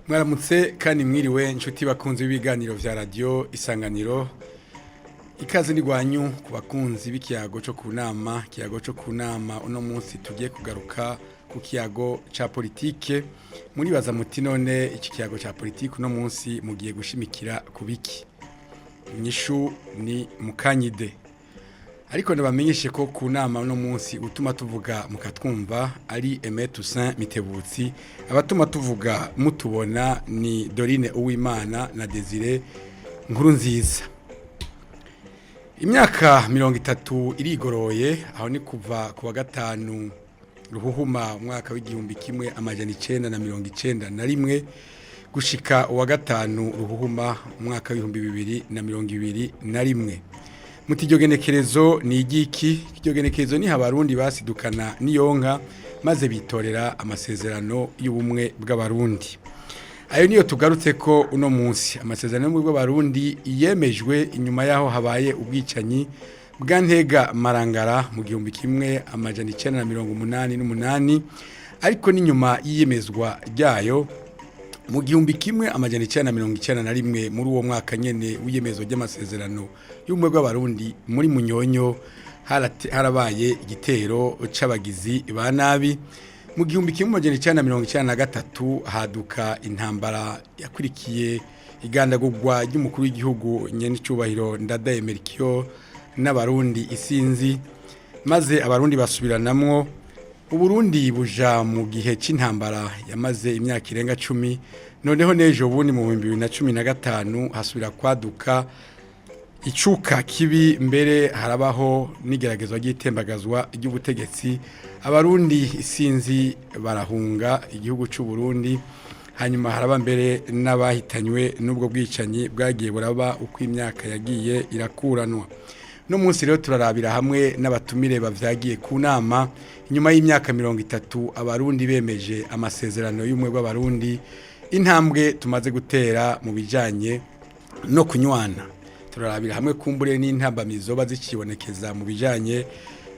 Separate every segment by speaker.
Speaker 1: Mwaramutse kandi mwiriwe inshuti bakunzi b'ibiganiro vya radio Isanganiro. Ikaze nigwanyu ku bakunzi b'ikiyago cyo kunama, kiyago cyo kunama uno munsi tugiye kugaruka ku kiyago ca politike. Muribaza muti none iki kiyago ca politike uno munsi mugiye gushimikira kubiki? Inyishu ni mukanyide. Ariko ndabamenyeshe ko ku nama uno munsi utuma tuvuga mukatwumva ari Aimé Toussaint Mitebutsi, abatuma tuvuga mutubona ni Dorine Uwimana na Desire Nkurunziza. Imyaka 30 irigoroye, aho ni kuva ku wa gatanu Ruhuhuma umwaka w'igihumbi kimwe amajana 991 gushika uwa gatanu Ruhuhuma umwaka w'ibihumbi 2021. Mutiryo genekerezo ni igiki? Iryo genekerezo ni Abarundi basidukana niyonka maze bitorera amasezerano y'ubumwe bw'abarundi. Ayo niyo tugarutse ko uno munsi amasezerano y'ubumwe bw'abarundi yemejwe inyuma yaho habaye ubwicanyi bwa Ntega Marangara mu gihumbi kimwe amajana 988, ariko n'inyuma y'iyemezwa ryayo mu gihumbi kimwe amajana 991 muri uwo mwaka nyene w'iyemezo ry'amasezerano y'ubumwe bw'abarundi muri Munyonyo harabaye igitero c'abagizi ba nabi. Mu gihumbi kimwe amajana 993 haduka intambara yakurikiye igandagurwa ry'umukuru w'igihugu nyene cyubahiro Ndadaye Melchior n'abarundi isinzi, maze abarundi basubiranamwo. Uburundi buja mu gihe c'intambara yamaze imyaka irenga 10. Noneho nejo bundi mu 2015 hasubira kwaduka icuka kibi, mbere harabaho n'igeragezwa ry'itembagazwa ry'ubutegetsi. Abarundi isinzi barahunga igihugu c'u Burundi, hanyuma haraba mbere n'abahitanywe n'ubwo bwicanyi bwagiye buraba uko imyaka yagiye irakuranwa. No munsi rero turarabira hamwe n'abatumire bavyagiye ku nama inyuma y'imyaka 30 abarundi bemeje amasezerano y'umwe bw'abarundi, intambwe tumaze gutera mu bijanye no kunywana. Turarabira hamwe kumbure n'intambamizo bazikibonekeza mu bijanye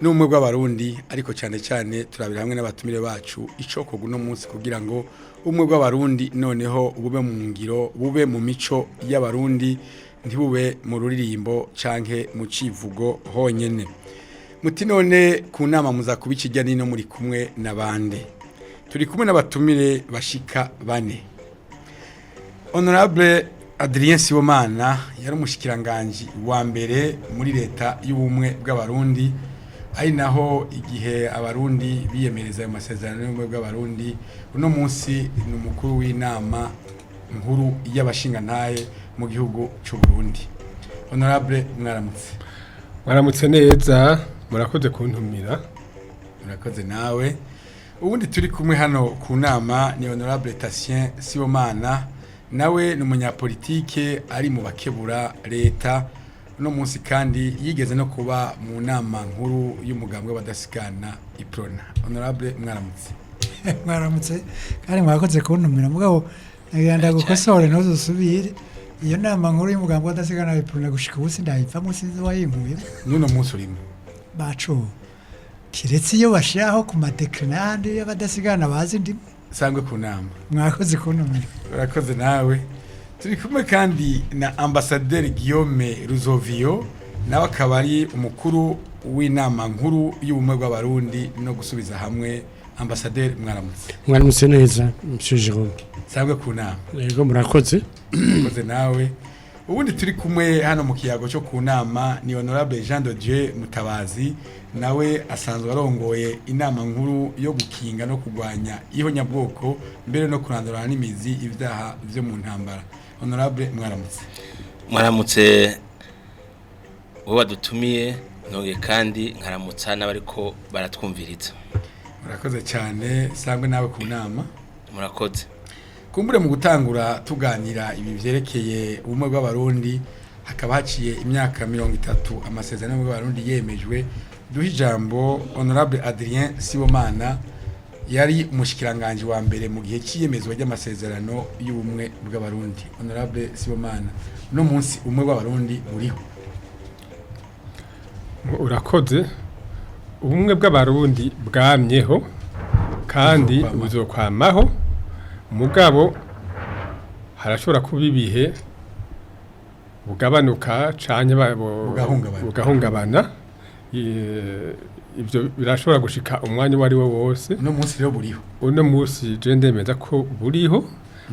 Speaker 1: n'umwe bw'abarundi, ariko cyane cyane turabira hamwe n'abatumire bacu icoko guno munsi kugira ngo umwe bw'abarundi noneho bube mu ngiro, bube mu mico y'abarundi, ntibube mu ruririmbo canke mu civugo honyene. Muti none ku nama muza kubikijya nino muri kumwe nabande? Turi kumwe n'abatumire bashika 4. Honorable Adrien Sibomana yari umushikiranganje wa mbere muri leta y'ubumwe bw'abarundi, ari naho igihe abarundi biyemereza ayo masezerano y'ubumwe bw'abarundi. Uno munsi ni umukuru w'inama nkuru y'abashingantahe mu gihugu cy'u Burundi. Honorable mwaramutse.
Speaker 2: Mwaramutse neza, murakoze kuntumira.
Speaker 1: Murakoze nawe. Ubundi turi kumwe hano ku nama ni Honorable Tatien Sibomana, nawe ni umunyapolitike ari mu bakebura leta. Uno munsi kandi yigeze no kuba mu nama nkuru y'umugambwe w'abadasigana Iprona. Honorable mwaramutse.
Speaker 3: Mwaramutse kandi mwakoze kuntumira, mugabo nagenda gukosora ntuzusubire. Iyo nama nkuru y'umugambwe w'abadasigana Iprona gushika ubusi ndayipfa munsi wayimuye.
Speaker 1: Nuno munsi urimo
Speaker 3: Bacu kiretse iyo bashiraho ku madekrinande y'abadasigana bazi ndi
Speaker 1: sangwe ku nama.
Speaker 3: Mwakoze kuntumira.
Speaker 1: Urakoze nawe. Turi kumwe kandi na Ambassadeur Guillaume Ruzovio, nawe akaba ari umukuru w'inama nkuru y'ubumwe bw'abarundi no gusubiza hamwe. Ambassadeur mwaramutse.
Speaker 4: Mwaramutse neza Monsieur Jérôme.
Speaker 1: Sangwe ku nama.
Speaker 4: Yego murakoze.
Speaker 1: Murakoze nawe. Ubundi turi kumwe hano mu kiyago cyo ku nama ni Honorable Jean de Dieu Mutabazi, nawe asanzwe arongoye inama nkuru yo gukinga no kugwanya ihonyabwoko mbere no kurandurana n'imizi ibyaha byo mu ntambara. Honorable mwaramutse.
Speaker 5: Mwaramutse wowe wadutumiye, none kandi nkaramutsa n'abariko baratwumviriza.
Speaker 1: Murakoze cyane, sangwe nawe ku nama.
Speaker 5: Murakoze.
Speaker 1: Kumbure mu gutangura tuganira ibi vyerekeye ubumwe bw'abarundi, hakaba haciye imyaka 30 amasezerano y'ubumwe bw'abarundi yemejwe. Duha ijambo Honorable Adrien Sibomana, yari umushikiranganje wa mbere mu gihe cy'iyemezwa ry'amasezerano y'ubumwe bw'abarundi. Honorable Sibomana, no munsi ubumwe bw'abarundi buriho.
Speaker 2: Urakoze. Ubumwe bw'abarundi bwamyeho kandi buzokwamaho, mugabo harashobora kuba ibihe bugabanuka canke bugahungabana. Ibyo birashobora gushika umwanya wari wo wose.
Speaker 1: uno munsi rero buriho
Speaker 2: Uno munsi je ndemeza ko buriho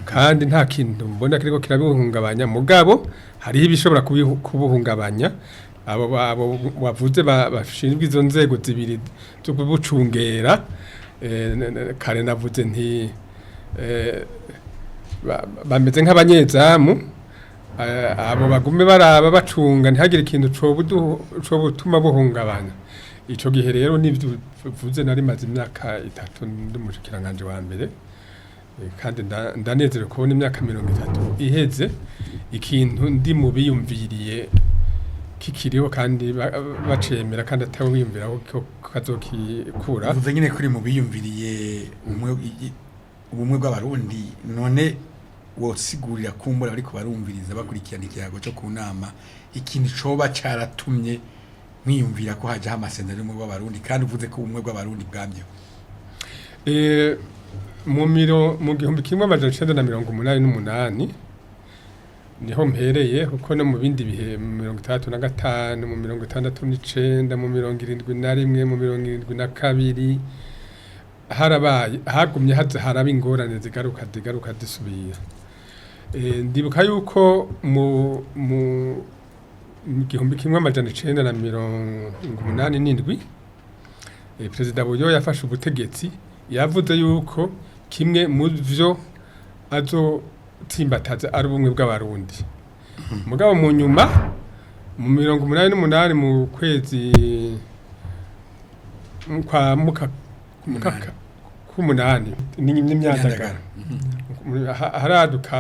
Speaker 2: kandi nta kintu mbona kiriko kirabuhungabanya mugabo hariho ibishobora kubuhungabanya. Abo bavuze bashinzwe izo nzego zibiri zo kubucungera, kare navuze nti bameze nk'abanyezamu, abo bagume baraba bacunga ntihagire ikintu cobutuma buhungabanya. Ico gihe rero nivyo vuze nari maze imyaka 3 ndi mushikiranganje wa mbere, kandi ndanezerewe kubona imyaka 30 iheze ikintu ndi mu biyumviriye kikiriho kandi bacemera kandi atawiyumvira ko kazokikura.
Speaker 1: uvuze nyine kuri mu biyumviriye ubumwe bw'abarundi, none wosigurira kumbura ariko barumviriza bakurikirana ikiyago cyo ku nama ikintu coba caratumye mwiyumvira ko haje amasezerano y'ubumwe bw'abarundi kandi uvuze ko ubumwe bw'abarundi bwamyeho?
Speaker 2: Mu 1988 niho mpereye kuko no mu bindi bihe mu 35 mu 69 mu 71 mu 72 harabaye hagumye haraba ingorane zigaruka zisubira. Ndibuka yuko mu 1987 Perezida Buyo yafashe ubutegetsi, yavuze yuko kimwe mu vyo azotsimbataza ari ubumwe bw'abarundi. Mugabo mu nyuma mu 88 mu kwezi kwa k'umunani n'imyandagara haraduka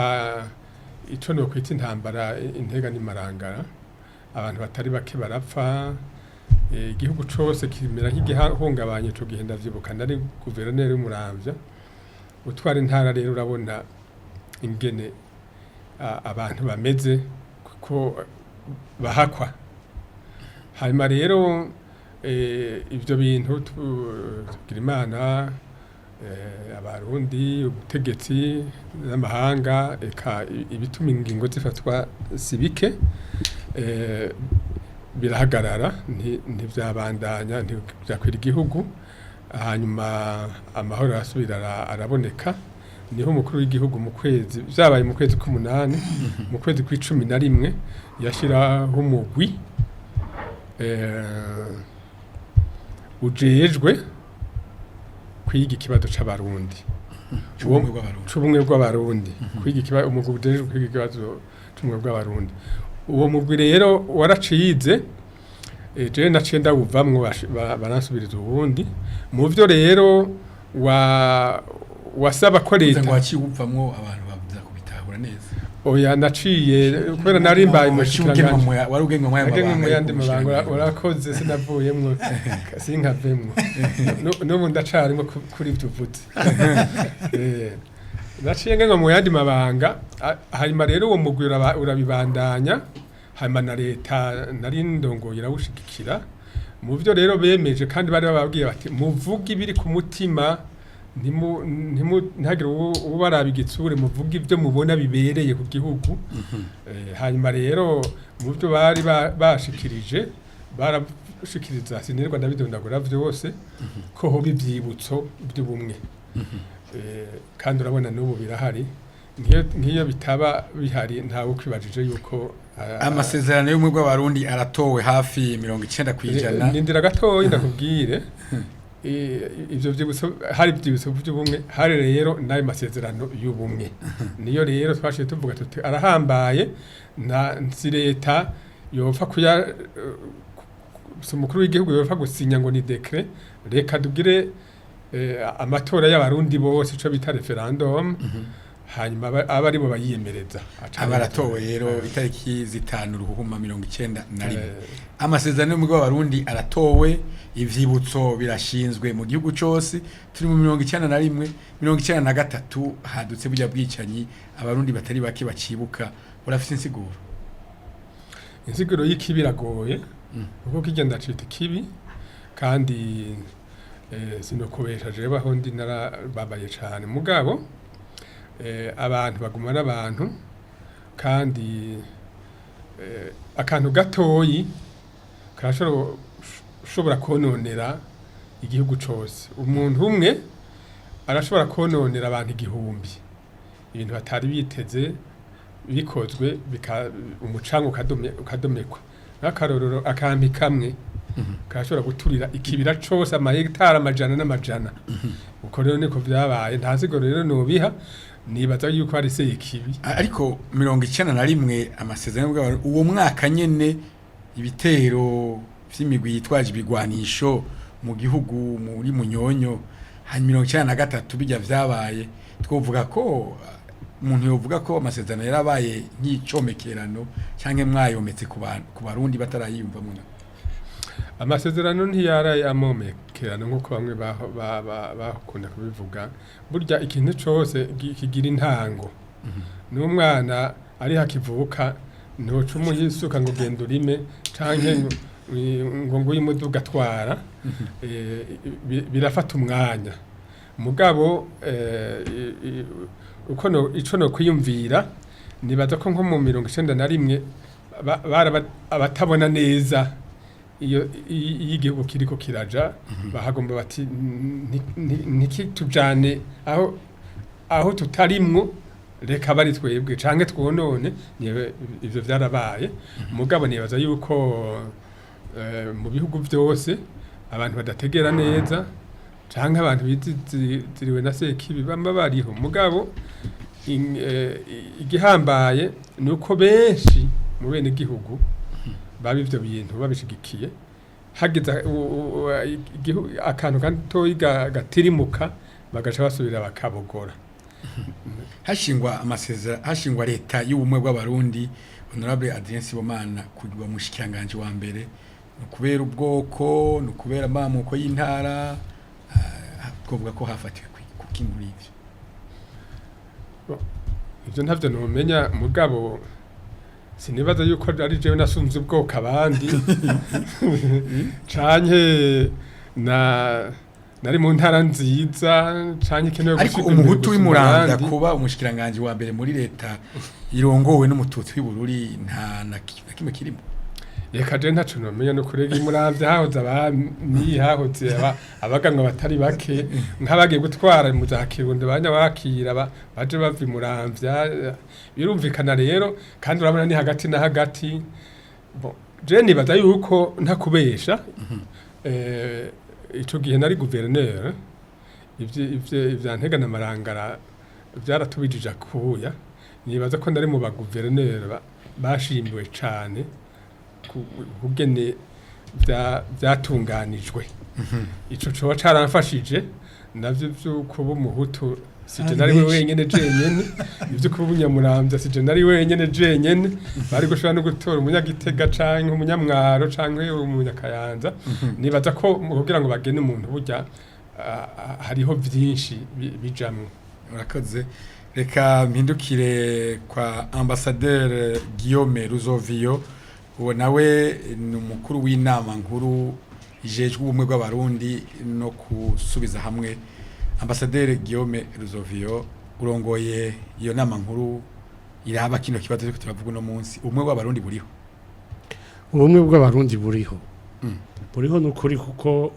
Speaker 2: ico no kwita intambara intega n'imarangara, abantu batari bake barapfa, igihugu cose kimera nk'igihungabanye. Ico gihe ndavyibuka nari guverineri w'Umuramvya, utwara intara rero urabona ingene abantu bameze kuko bahakwa. Hanyuma rero ivyo bintu tugira Imana, abarundi, ubutegetsi n'amahanga, eka ibituma ingingo zifatwa sibike, birahagarara ntivyabandanya ntibyakwira igihugu. Hanyuma amahoro arasubira araboneka, niho umukuru w'igihugu mu kwezi vyabaye mu kwezi k'umunani mu kwezi kwa11 yashiraho umugwi ujejwe kwiga ikibazo c'abarundi, c'ubumwe bw'abarundi, kwiga ikibazo umugwi ujejwe kwiga ikibazo c'ubumwe bw'abarundi. Uwo mugwi rero waracize, je naciye ndawuvamwo baransubiriza ubundi. Mu vyo rero wasaba ko leta
Speaker 1: ngo waciwuvamwo abantu bavuza kubitahura neza.
Speaker 2: Oya naciye kubera nari mbaye mu
Speaker 1: shikiranganje wari ugenga mu
Speaker 2: yandi mabanga, urakoze sinavuyemwo sinkavemwo no ndacarimo kuri ivyo uvuze. Naciye ngenga mu yandi mabanga, hanyuma rero uwo mugwi urabibandanya, hanyuma na leta nari ndongoye irawushigikira. Mu vyo rero bemeje kandi bari bababwiye bati muvuge ibiri ku mutima, ntihagire ubaraba igitsure, muvuge ibyo mubona bibereye ku gihugu. Hanyuma rero mu byo bari bashikirije barashikiriza sinirwa ndabidondagura vyose ko hoba ivyibutso by'ubumwe. Kandi urabona n'ubu birahari, nk'iyo bitaba bihari ntawe kwibajije yuko
Speaker 1: amasezerano y'ubumwe bw'abarundi aratowe hafi 90%.
Speaker 2: Nindira gatoyi ndakubwire, ivyo vyibutso hari ivyibutso by'ubumwe, hari rero nayo masezerano y'ubumwe. Niyo rero twashiye tuvuga tuti arahambaye, nsi leta yopfa kuya umukuru w'igihugu yopfa gusinya ngo ni decret, reka dugire amatora y'abarundi bose ico bita referendum, hanyuma abari bo bayiyemereza.
Speaker 1: Abaratowe rero itariki 5 ruhuma 91. Amasezerano y'umugabo w'abarundi aratowe, ivyibutso birashinzwe mu gihugu cyose. Turi mu 91 93 hadutse burya bwicanyi, abarundi batari bake bacibuka. Urafite
Speaker 2: insiguro y'ikibiragoye kuko kigenda cita kibi, kandi sinokubesha jewe aho ndi narababaye cyane. Mugabo abantu bagumana abantu kandi akantu gatoyi karashobora kononera igihugu cyose. Umuntu umwe arashobora kononera abantu igihumbi, ibintu batari biteze bikozwe umucanga ukadomekwa. N'akarorero akambi kamwe karashobora guturira ikibira cyose amahegitari amajana n'amajana. Uko rero niko byabaye, ntazigo rero nobiha nibaza yuko ari se ikibi.
Speaker 1: Ariko 91 amasezerano bw'abantu uwo mwaka nyene ibitero vy'imigwi yitwaje ibigwanisho mu gihugu muri Munyonyo hanyuma 93 bijya vyabaye, twovuga ko umuntu yovuga ko amasezerano yarabaye nk'icomekerano canke mwayometse ku barundi batarayiyumva muna.
Speaker 2: Amasezerano ntiyaraye amomekerano nk'uko bamwe bakunda kubivuga. Burya ikintu cyose kigira intango. N'umwana ari hakivuka ntoca umuyisuka ngo genda urime canke ngo nguyimuduga atwara, birafata umwanya. Mugabo ico no kwiyumvira nibaza ko nko mu 91 abatabona neza iyo igihugu kiriko kiraja bahagomba bati ntikitujane aho tutarimwo, reka bari twebwe canke twonone. Ivyo vyarabaye. Mugabo nibaza yuko mu bihugu byose abantu badategera neza canke abantu biziriwe na sekibi bamba bariho. Mugabo igihambaye nuko benshi mu bene igihugu babivyo bintu babishigikiye, hagize akantu kantoyi gatirimuka bagaca basubira bakabogora.
Speaker 1: hashingwa leta y'ubumwe bw'abarundi. Honorable Adrien Sibomana kugwa mushikanganje wa mbere kubera ubwoko no kubera amamuko y'intara, twovuga ko hafatiwe kuki muri ivyo.
Speaker 2: Ivyo ntavyo nomenya, mugabo sinibaza yuko ari jewe nasunze ubwoko abandi canke nari mu ntara nziza canke ikeneye
Speaker 1: gushika. Ariko umuhutu w'Imuranda kuba umushikiranganje wa mbere muri leta irongowe n'umututsi w'Ibururi nta nakimwe kirimo.
Speaker 2: Reka je ntaco nomenya no kurega Imuramvya hahoze hahoze abaganwa batari bake nk'abagiye gutwara mu za Kirundo banyabakira baje bava Imuramvya. Birumvikana rero kandi urabona ni hagati na hagati. Je nibaza yuko ntakubesha ico gihe nari gouverneur ivyo Ntegana Marangara byaratubijije kubuya. Nibaza ko nari mu ba gouverneur bashimiwe cane kugene byatunganijwe. Ico cyo caramfashije navyo by'uko umuhutu sije nari wenyene jenyene, ivyo kuba Umunyamurambya sije nari wenyene jenyene, bari gushobora no gutora umunyagitega canke umunyamwaro canke umunyakayanza. Nibaza ko kugira ngo bagene umuntu burya hariho vyinshi bijamwe.
Speaker 1: Murakoze. Reka mpindukire kwa Ambassadeur Guillaume Ruzovio, uwo nawe ni umukuru w'inama nkuru ijejwe ubumwe bw'abarundi no kusubiza hamwe. Ambassadeur Guillaume Ruzovio, urongoye iyo nama nkuru iraba kino kibazo cyo turavuga uno munsi. Ubumwe bw'abarundi buriho?
Speaker 4: Ubumwe bw'abarundi buriho. Buriho n'ukuri kuko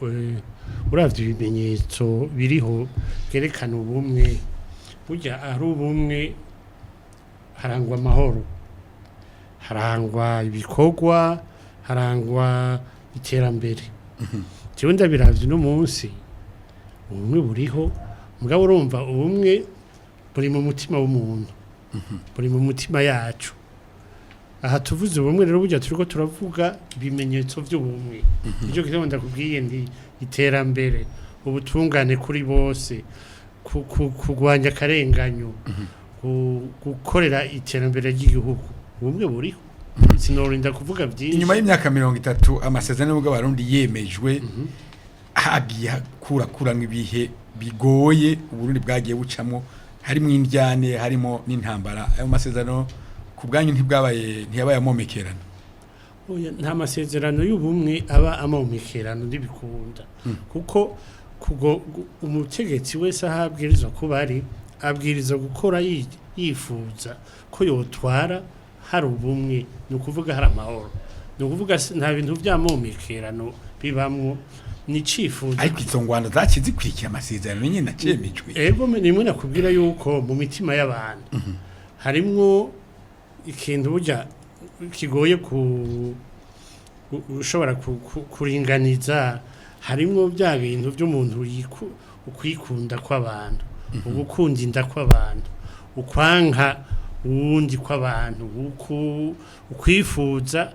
Speaker 4: uravye ibimenyetso biriho kerekana ubumwe. Burya ari ubumwe harangwa amahoro, harangwa ibikorwa, harangwa iterambere. Jewe ndabiravye no munsi ubumwe buriho, mugabo urumva ubumwe buri mu mutima w'umuntu, buri mu mutima yacu. Aha tuvuze ubumwe rero burya turiko turavuga ibimenyetso by'ubumwe. Icyo kizo ndakubwiye ndi iterambere, ubutungane kuri bose, kugwanya akarenganyo, gukorera iterambere ry'igihugu. Ubumwe buriho. Sinorinda kuvuga byinshi.
Speaker 1: Inyuma y'imyaka 30 amasezerano y'Abarundi yemejwe, hagiye kuramwe ibihe bigoye Uburundi bwagiye bucamo, harimo indyane, harimo n'intambara. Ayo masezerano ku bwanyu ntiyabaye amomekerano?
Speaker 4: Oya, nta masezerano y'ubumwe aba amomekerano ndibikunda. Kuko umutegetsi wese ahabwirizwa kuba ari abwiriza gukora yifuza ko yotwara hari ubumwe ni ukuvuga hari amahoro ni ukuvuga nta bintu by'amomekerano bibamwo ni icifuzo
Speaker 1: ariko izo ngwano zaci zikurikira amasezerano nyine acemejwe
Speaker 4: ego nimwe nakubwira yuko mu mitima y'abantu harimwo ikintu burya kigoye ushobora kuringaniza harimwo bya bintu by'umuntu ukwikunda kw'abantu ugukunda inda kw'abantu ukwanka uwundi kw'abantu ukwifuza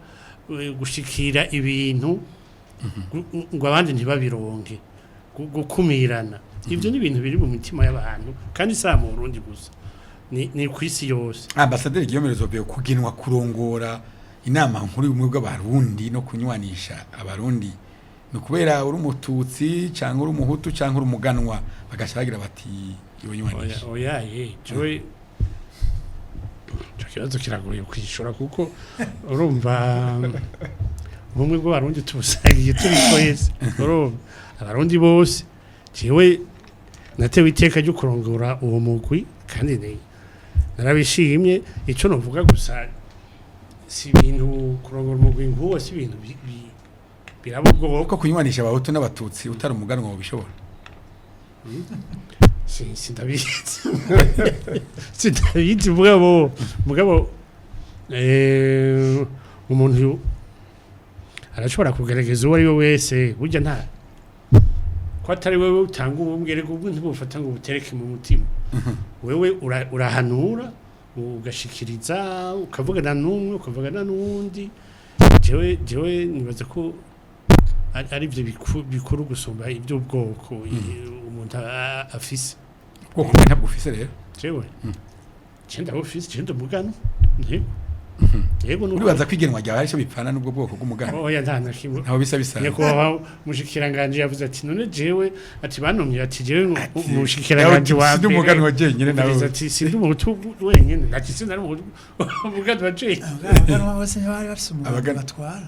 Speaker 4: gushikira ibintu ngo abandi ntibabironke gukumirana ibyo ni ibintu biri mu mitima y'abantu kandi saa mu Burundi gusa ni ku isi yose
Speaker 1: ambasaderi Guillaume Zobeo kuginwa kurongora inama nkuru y'ubumwe bw'abarundi no kunywanisha abarundi no kubera uri umututsi cyangwa uri umuhutu cyangwa uri umuganwa bagashagira bati yonywanisha
Speaker 4: oya joy kibazo kiragoye kwishura kuko urumva ubumwe bw'abarundi tubusangiye turi twese urumva abarundi bose jewe natewe iteka ryo kurongora uwo mugwi kandi narabishimye ico novuga gusa si ibintu kurongora umugwi nguwo si ibintu birabo
Speaker 1: ko kunywanisha abahutu n'abatutsi utari umuganwa wabishobora
Speaker 4: sindabizi mugabo umuntu arashobora kugerageza uwo ari we wese burya nta ko atari wewe utanga ububwire ubwo ntibufata ngo butereke mu mutima wewe urahanura ugashikiriza ukavugana n'umwe ukavugana n'undi jewe nibaza ko ari byo bikuru gusumba ibyo bwoko umuntu afise
Speaker 1: ubwoko ntabwo ufise rero
Speaker 4: jewe cyenda office cyenda mugano yego
Speaker 1: uribaza kwigenwa ryawe aricyo bipfana n'ubwo bwoko bw'umugano
Speaker 4: oya ntana kimwe
Speaker 1: ntaho bisa
Speaker 4: yego mushikiranganje yavuze ati none jewe ati banomye ati jewe mushikiranganje wa
Speaker 1: sindi umugano wa jenyine nawe
Speaker 4: ati sindi umutu wenyine ati sindi ari umugano wa jenyine
Speaker 3: abagano bose bari bafise umugano batwara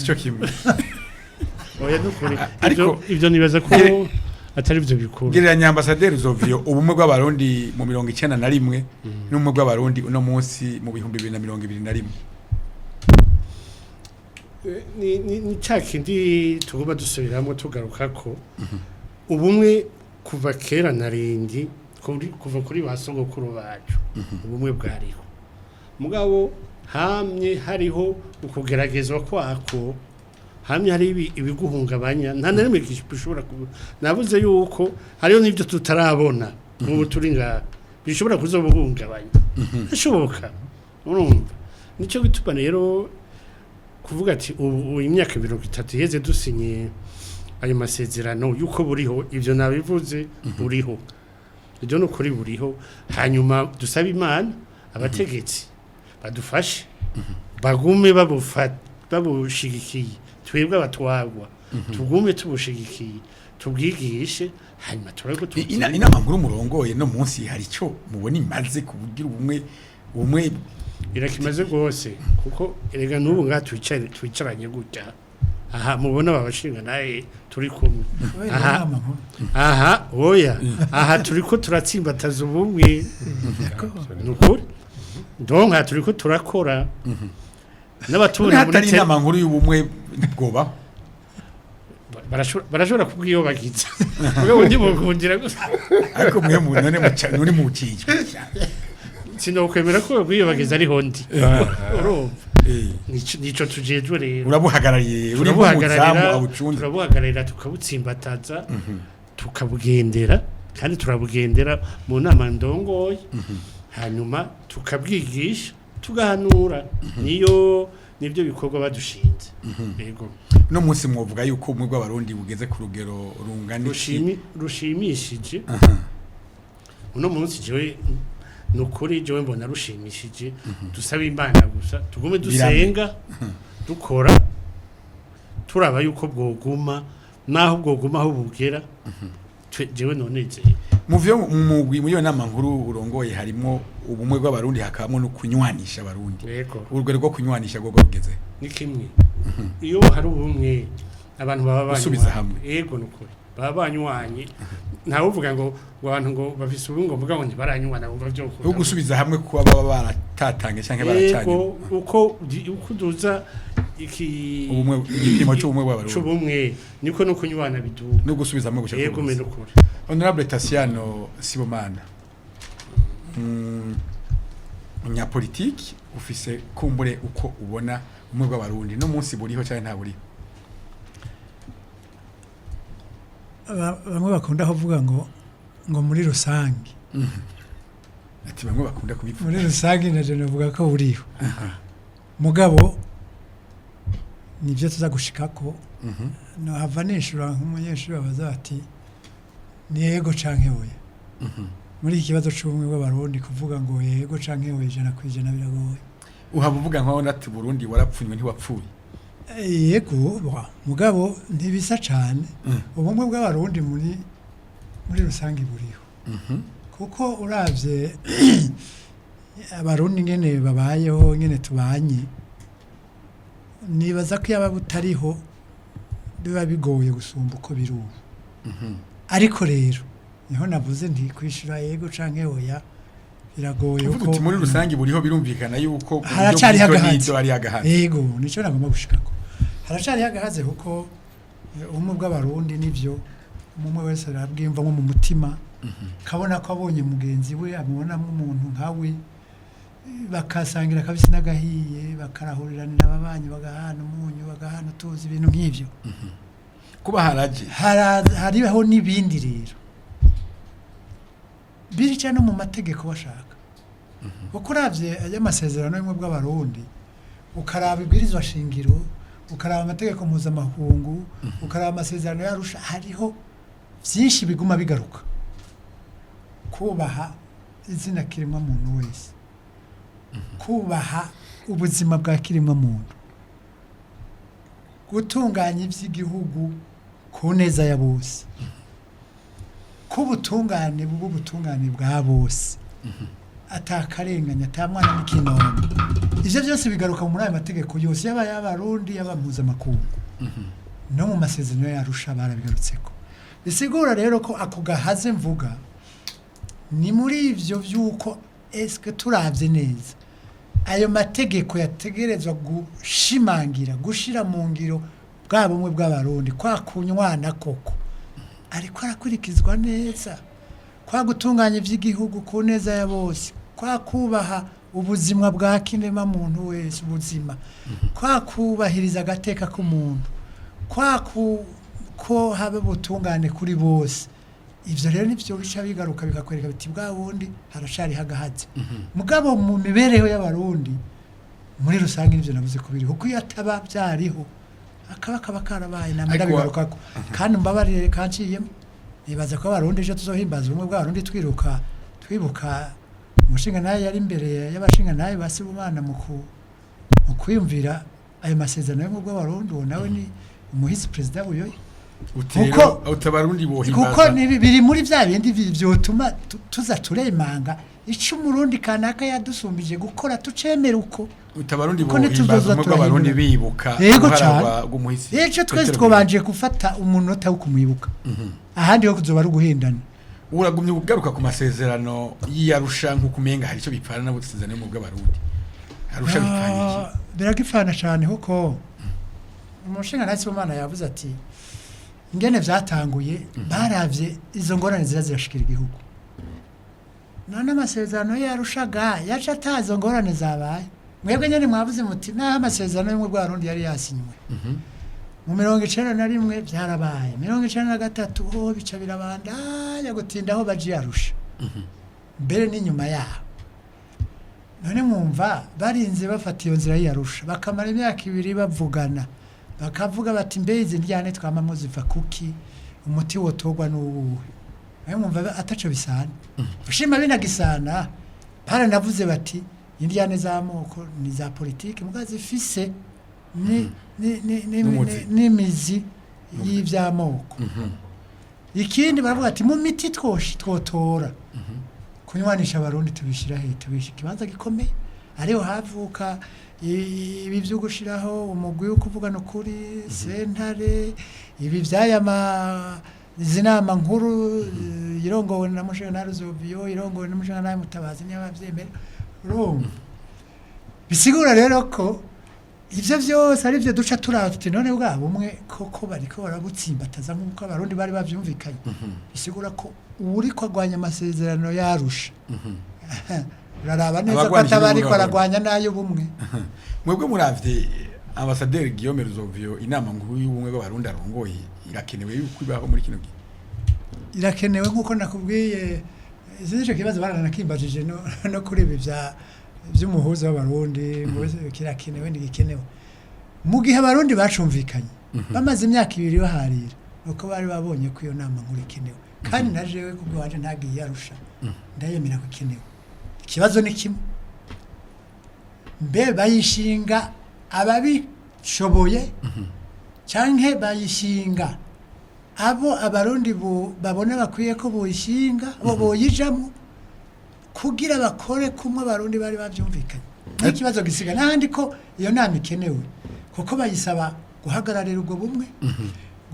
Speaker 1: cyo kimwe
Speaker 4: oya nukuri ibyo nibaza ko atari byo bikuru
Speaker 1: gereranya ambasaderi Zovio ubumwe bw'abarundi mu 1991 n'umwe bw'abarundi uno munsi mu 2021
Speaker 4: ni cyakindi tugomba dusubiramo tugaruka ko ubumwe kuva kera narindi kuva kuri basogokuru bacu ubumwe bwariho mugabo hamye hariho ukugeragezwa kwako hamwe hari ibiguhungabanya nta narimwe bishobora nabuze yuko hariyo n'ibyo tutarabona mu turi nga bishobora kuzobuhungabanya bishoboka urumva nicyo gituma rero kuvuga ati ubu imyaka 30 yeze dusinye ayo masezerano yuko buriho ibyo nabivuze buriho ibyo no kuri buriho hanyuma dusaba Imana abategetsi badufashe bagume babushigikiye twebwe abatwagwa tugume tubushigikiye tubwigishe hanyuma turako
Speaker 1: inama nkuru murongoye no munsi hari cyo mubona imaze kubugira ubumwe
Speaker 4: irakimaze gose kuko erega n'ubu nga twicaranye gutya aha mubona babashinga naye turi kumwe aha oya aha turiko turatsimbataza ubumwe nukuri ndonka turiko turakora n'abatubona
Speaker 1: muri inama nkuru y'ubumwe bwoba
Speaker 4: barashobora kubwiyobagiza ubwo ndi mukundira gusa
Speaker 1: ariko mwe none muri mu kijwe
Speaker 4: sinokwemera ko bwiyobagiza ari hondi urumva nico tujejwe rero
Speaker 1: urabuhagarariye uri mu muzamu abucunze
Speaker 4: turabuhagararira tukabutsimbataza tukabugendera kandi turabugendera mu nama ndongoye hanyuma tukabwigisha tugahanura nibyo bikorwa badushinze yego
Speaker 1: no munsi mwovuga yuko umwe bw'abarundi bugeze ku rugero rungana
Speaker 4: rushimishije uno munsi jewe nukuri jewe mbona rushimishije dusaba Imana gusa tugume dusenga dukora turaba yuko bwoguma naho bwoguma aho bugera jewe nonezeye
Speaker 1: muvyo mugwi muri yo nama nkuru urongoye harimo ubumwe bw'abarundi hakabamo no kunywanisha abarundi urugero rwo kunywanisha rwo rugeze
Speaker 4: ni kimwe iyo hari ubumwe abantu baba
Speaker 1: basubiza hamwe
Speaker 4: yego nukuri baba banywanye ntawe uvuga ngo abantu ngo bafise ubu ngo mvuga ngo ntibaranywana ngo bavyo
Speaker 1: yo gusubiza hamwe kuba baba baratatange cyangwa baracanye
Speaker 4: uko uduza
Speaker 1: ubumwe igipimo cy'ubumwe bw'abarundi
Speaker 4: cy'ubumwe niko no kunywana biduka
Speaker 1: no gusubiza hamwe gushaka
Speaker 4: yego meno kure
Speaker 1: Honorable Tasiano Sibomana umunyapolitiki ufise kumbure uko ubona umwe bw'abarundi no munsi buriho cyane nta buriho
Speaker 3: bamwe bakunda kuvuga ngo muri rusange
Speaker 1: ati bamwe bakunda kubivuga
Speaker 3: muri rusange naje navuga ko buriho mugabo nivyo tuza gushikako no hava nishura nk'umunyeshuri babaza ati ni yego canke oya muri iki kibazo cy'ubumwe bw'abarundi kuvuga ngo yego canke oya 100% biragoye
Speaker 1: uhaba uvuga nkaho nati Burundi warapfunywe ntiwapfuye
Speaker 3: yego mugabo ntibisa cyane ubumwe bw'abarundi muri rusange buriho kuko uravye abarundi ngene babayeho ngene tubanye nibaza ko yaba butariho biba bigoye gusumba uko biruhu ariko rero niho navuze nti kwishura yego canke oya biragoye
Speaker 1: uko uti muri rusange buriho birumvikana yuko
Speaker 3: haracari hagahaze
Speaker 1: ari hagahaze
Speaker 3: yego nico nagomba gushikako haracari hagahaze kuko umwe bw'abarundi nivyo umwe wese arabwimva mu mutima kabona ko abonye mugenzi we amubonamo umuntu nkawe bakasangira kabisi nagahiye bakarahuriranira ababanyi bagahana umunyu bagahana tuzi ibintu nk'ivyo
Speaker 1: kuba haraje
Speaker 3: hariho n'ibindi rero biri cyane mu mategeko bashaka kuko uravye y'amasezerano y'umwe bw'abarundi ukaraba ibwirizwa shingiro ukaraba amategeko mpuzamakungu ukaraba amasezerano yarusha hariho byinshi biguma bigaruka kubaha izina kiremwa muntu wese kubaha ubuzima bwa kiremwa muntu gutunganya iby'igihugu ku neza ya bose kubutungane bw'ubutungane bwa bose atakarenganya atamwana n'ikinombe ivyo byose bigaruka muri ayo mategeko yose yaba y'abarundi yaba mpuzamakungu no mu masezerano yarusha barabigarutseko bisigura rero ko ako gahaze mvuga ni muri ivyo vyuko eske turavye neza ayo mategeko yategerezwa gushimangira gushira mu ngiro bwa bumwe bw'abarundi kwa kunywana koko ariko arakurikizwa neza kwa gutunganya ivy'igihugu ku neza ya bose kwa kubaha ubuzima bwa kinema muntu wese ubuzima kwa kubahiriza agateka k'umuntu kwa ko habe butungane kuri bose ivyo rero nivyo bica bigaruka bikakwereka biti bwa wundi harashari hagahaze mugabo mu mibereho y'abarundi muri rusange nivyo navuze kubiri kuko yataba byariho akaba karabaye namara bigarukako kandi mbabarire kanciyemo nibaza ko abarundi ejo tuzohimbaza ubumwe bw'abarundi twibuka umushinga naye yari imbere y'abashinga naye basibumana mu kwiyumvira ayo masezerano y'ubumwe bw'abarundi uwo nawe ni umuhisi perezida buyoye
Speaker 1: utero utabarundi bohimbaza
Speaker 3: kuko biri muri bya bindi vyotuma tuza turemanga ico umurundi kanaka yadusumbije gukora tucemera uko
Speaker 1: utabarundi bohimbaza umwe bw'abarundi bibuka
Speaker 3: uruharagwa rw'umuhisi ejo twese twobanje gufata umunota wo kumwibuka ahandi ho kuzoba ari uguhindana
Speaker 1: uragumye kugaruka ku masezerano y'Arusha nko kumenga hari ico bipfana n'ubusezerano mu bw'abarundi Arusha bipfana
Speaker 3: biragifana cyane kuko umushinga nasi w'Imana yavuze ati ingene vyatanguye baravye izo ngorane zirashikira igihugu none amasezerano yarushaga yaca atazo ngorane zabaye mwebwe nyene mwavuze muti naho amasezerano y'umwe bw'abarundi yari yasinywe mu 1991 byarabaye 1993 ho bica birabandanya gutinda aho baje yarusha mbere n'inyuma yaho none mwumva barinze bafata iyo nzira yarusha bakamara imyaka 2 bavugana bakavuga bati mbeze ndyane twamamo ziva kuki umuti wotogwa n'uwuhe ayo mwumva ataco bisana ushima binagisana para navuze bati indyane z'amoko ni za politike mugazi fise ni mizi y'ivyamoko ikindi baravuga ati mu miti twotora kunywanisha abarundi tubishira he tubishika ibanza gikomeye ariho havuka ibi byo gushiraho umugwi wo kuvugana ukuri sentare ibi vyaya izi nama nkuru irongowe na Mushenari Zovio irongowe na Mushenari Mutabazi niyo bavyemera urumva bisigura rero ko ivyo vyose ari byo duca turafite none bwabo umwe koko bariko barabutsimbataza nk'uko abarundi bari bavyumvikanye bisigura ko uri kwagwanya amasezerano yarusha uraraba neza ko atabari ko aragwanya nayo bumwe
Speaker 1: mwebwe muravye Ambassadeur Guillaume Ruzovio inama nkuru y'ubumwe bw'abarundi arongoye irakenewe yuko ibaho muri kino gihe
Speaker 3: irakenewe nk'uko nakubwiye izo kibazo baranakimbajije no kuri ibi vy'umuhuza w'abarundi kirakenewe ndigikenewe mu gihe abarundi bacumvikanye bamaze imyaka 2 baharira nuko bari babonye ko iyo nama nkuru ikenewe kandi najewe kubwo waje ntagiye yarusha ndayemera ko ikenewe ikibazo ni kimwe mbe bayishinga ababishoboye canke bayishinga abo abarundi babona bakwiye ko boyishinga bo boyijamo kugira bakore kumwe abarundi bari bavyumvikanye n'ikibazo gisiga nandi ko iyo nama ikenewe kuko bayisaba guhagararira ubwo bumwe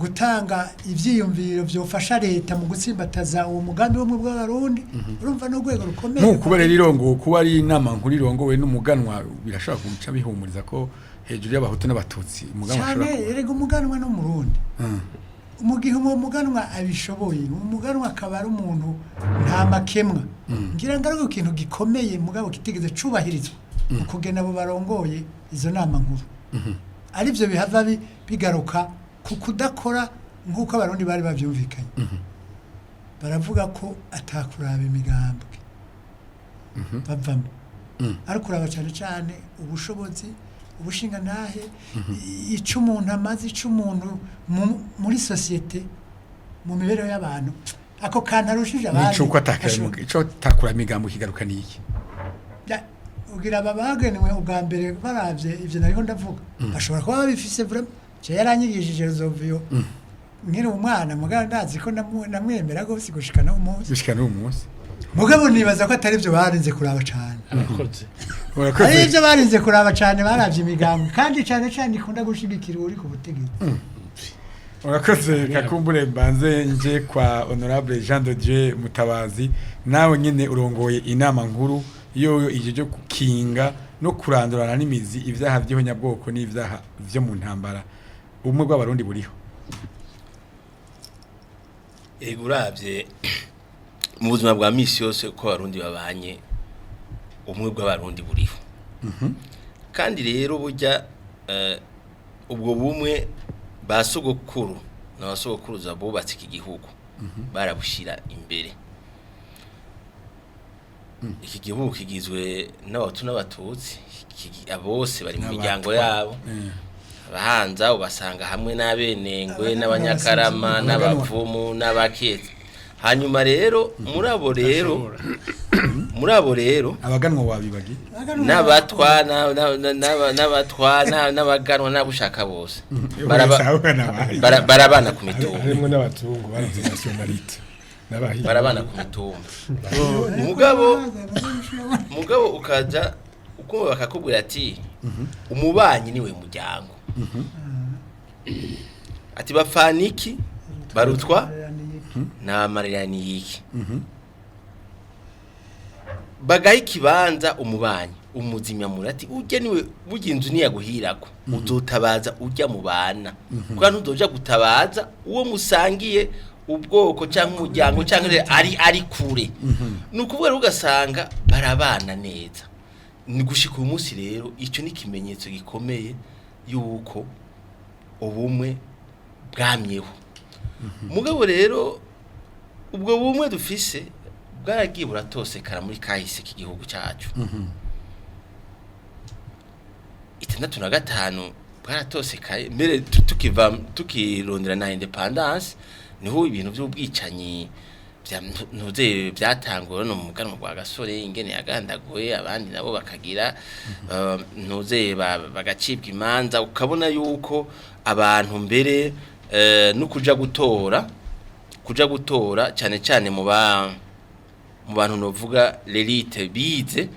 Speaker 3: gutanga ivyiyumviro vyofasha leta mu gutsimbataza uwo mugambi wo mu bw'abarundi urumva no gwego rukomeye
Speaker 1: no kuba rero irongo kuba ari inama nkuru irongowe n'umuganwa birashobora kumuca bihumuriza ko hejuru y'abahutu n'abatutsi umuganwa ashobora
Speaker 3: cyane erega umuganwa no mu Burundi mu gihe umuganwa abishoboye umuganwa akaba ari umuntu nta makemwa ngira ngo ari ikintu gikomeye mugabo kitigeze cubahirizwa kugena abo barongoye izo nama nkuru ari byo bihava bigaruka ku kudakora nk'uko abarundi bari bavyumvikanye baravuga ko atakuraba imigambwe bavamo ariko kuraba cyane ubushobozi ubushinga ntahe ico umuntu amaze ico umuntu muri societe mu mibereho y'abantu ako kantu arushije abandi
Speaker 1: nico kwatakaye ico takura migambo kigaruka niki
Speaker 3: ugira babagenewe ubwa mbere baravye ivyo nariho ndavuga bashobora kuba babifise vraiment je yaranyigishije Ruzovio nkiri umwana mugabo ndazi ko namwemera gose gushikana umunsi mugabo nibaza ko atari byo barinze kuraba cyane ari byo barinze kuraba cyane baravye imigambo kandi cyane ikunda gushigikira uri ku butegetsi
Speaker 1: urakoze kakumbure mbanze nje kwa honorable Jean de Dieu Mutabazi nawe nyene urongoye inama nkuru iyo ijeje kukinga no kurandurana n'imizi ivyaha by'ihonyabwoko n'ivyaha byo mu ntambara umwe bw'abarundi buriho
Speaker 5: uravye mu buzima bwa misi yose uko abarundi babanye umwe bw'abarundi buriho kandi rero burya ubwo bumwe basogokuru n'abasogokuruza bubatse iki gihugu barabushira imbere iki gihugu kigizwe n'abahutu n'abatutsi bose bari mu miryango yabo abahanza ubasanga hamwe n'abenengwe n'abanyakarama n'abavumu n'abaketse hanyuma rero muri abo rero
Speaker 1: abaganwa wabibagi
Speaker 5: n'abatwa n'abaganwa n'abushaka bose barabana ku mitumba
Speaker 2: harimo n'abatungu barize nationalite
Speaker 5: barabana ku mitumba mugabo ukaja uko bakakubwira ati umubanyi niwe muryango ati bapfaniki barutwa na marirani yiki bagaye ikibanza umubanyi umuzimya murati ujye niwe buginzu niyaguhirako uzotabaza ujya mu bana kwa ntudoja gutabaza uwo musangiye ubwoko cyangwa umuryango cyangwa ari kure nukuvuga ugasanga barabana neza ni gushika umunsi rero icyo ni kimenyetso gikomeye yuko ubumwe bwamyeho mugabo rero ubwo bumwe dufise bwaragiye buratosekara muri kahise k'igihugu cyacu 65 bwaratosekaye mbere tukirondera na independence niho ibintu by'ubwicanyi ntuze byatanguwe no mu muganwa gwa gasore ingene yagandaguye abandi nabo bakagira ntuze bagacibwa imanza ukabona yuko abantu mbere no kuja gutora cyane mu bantu novuga l'elite bize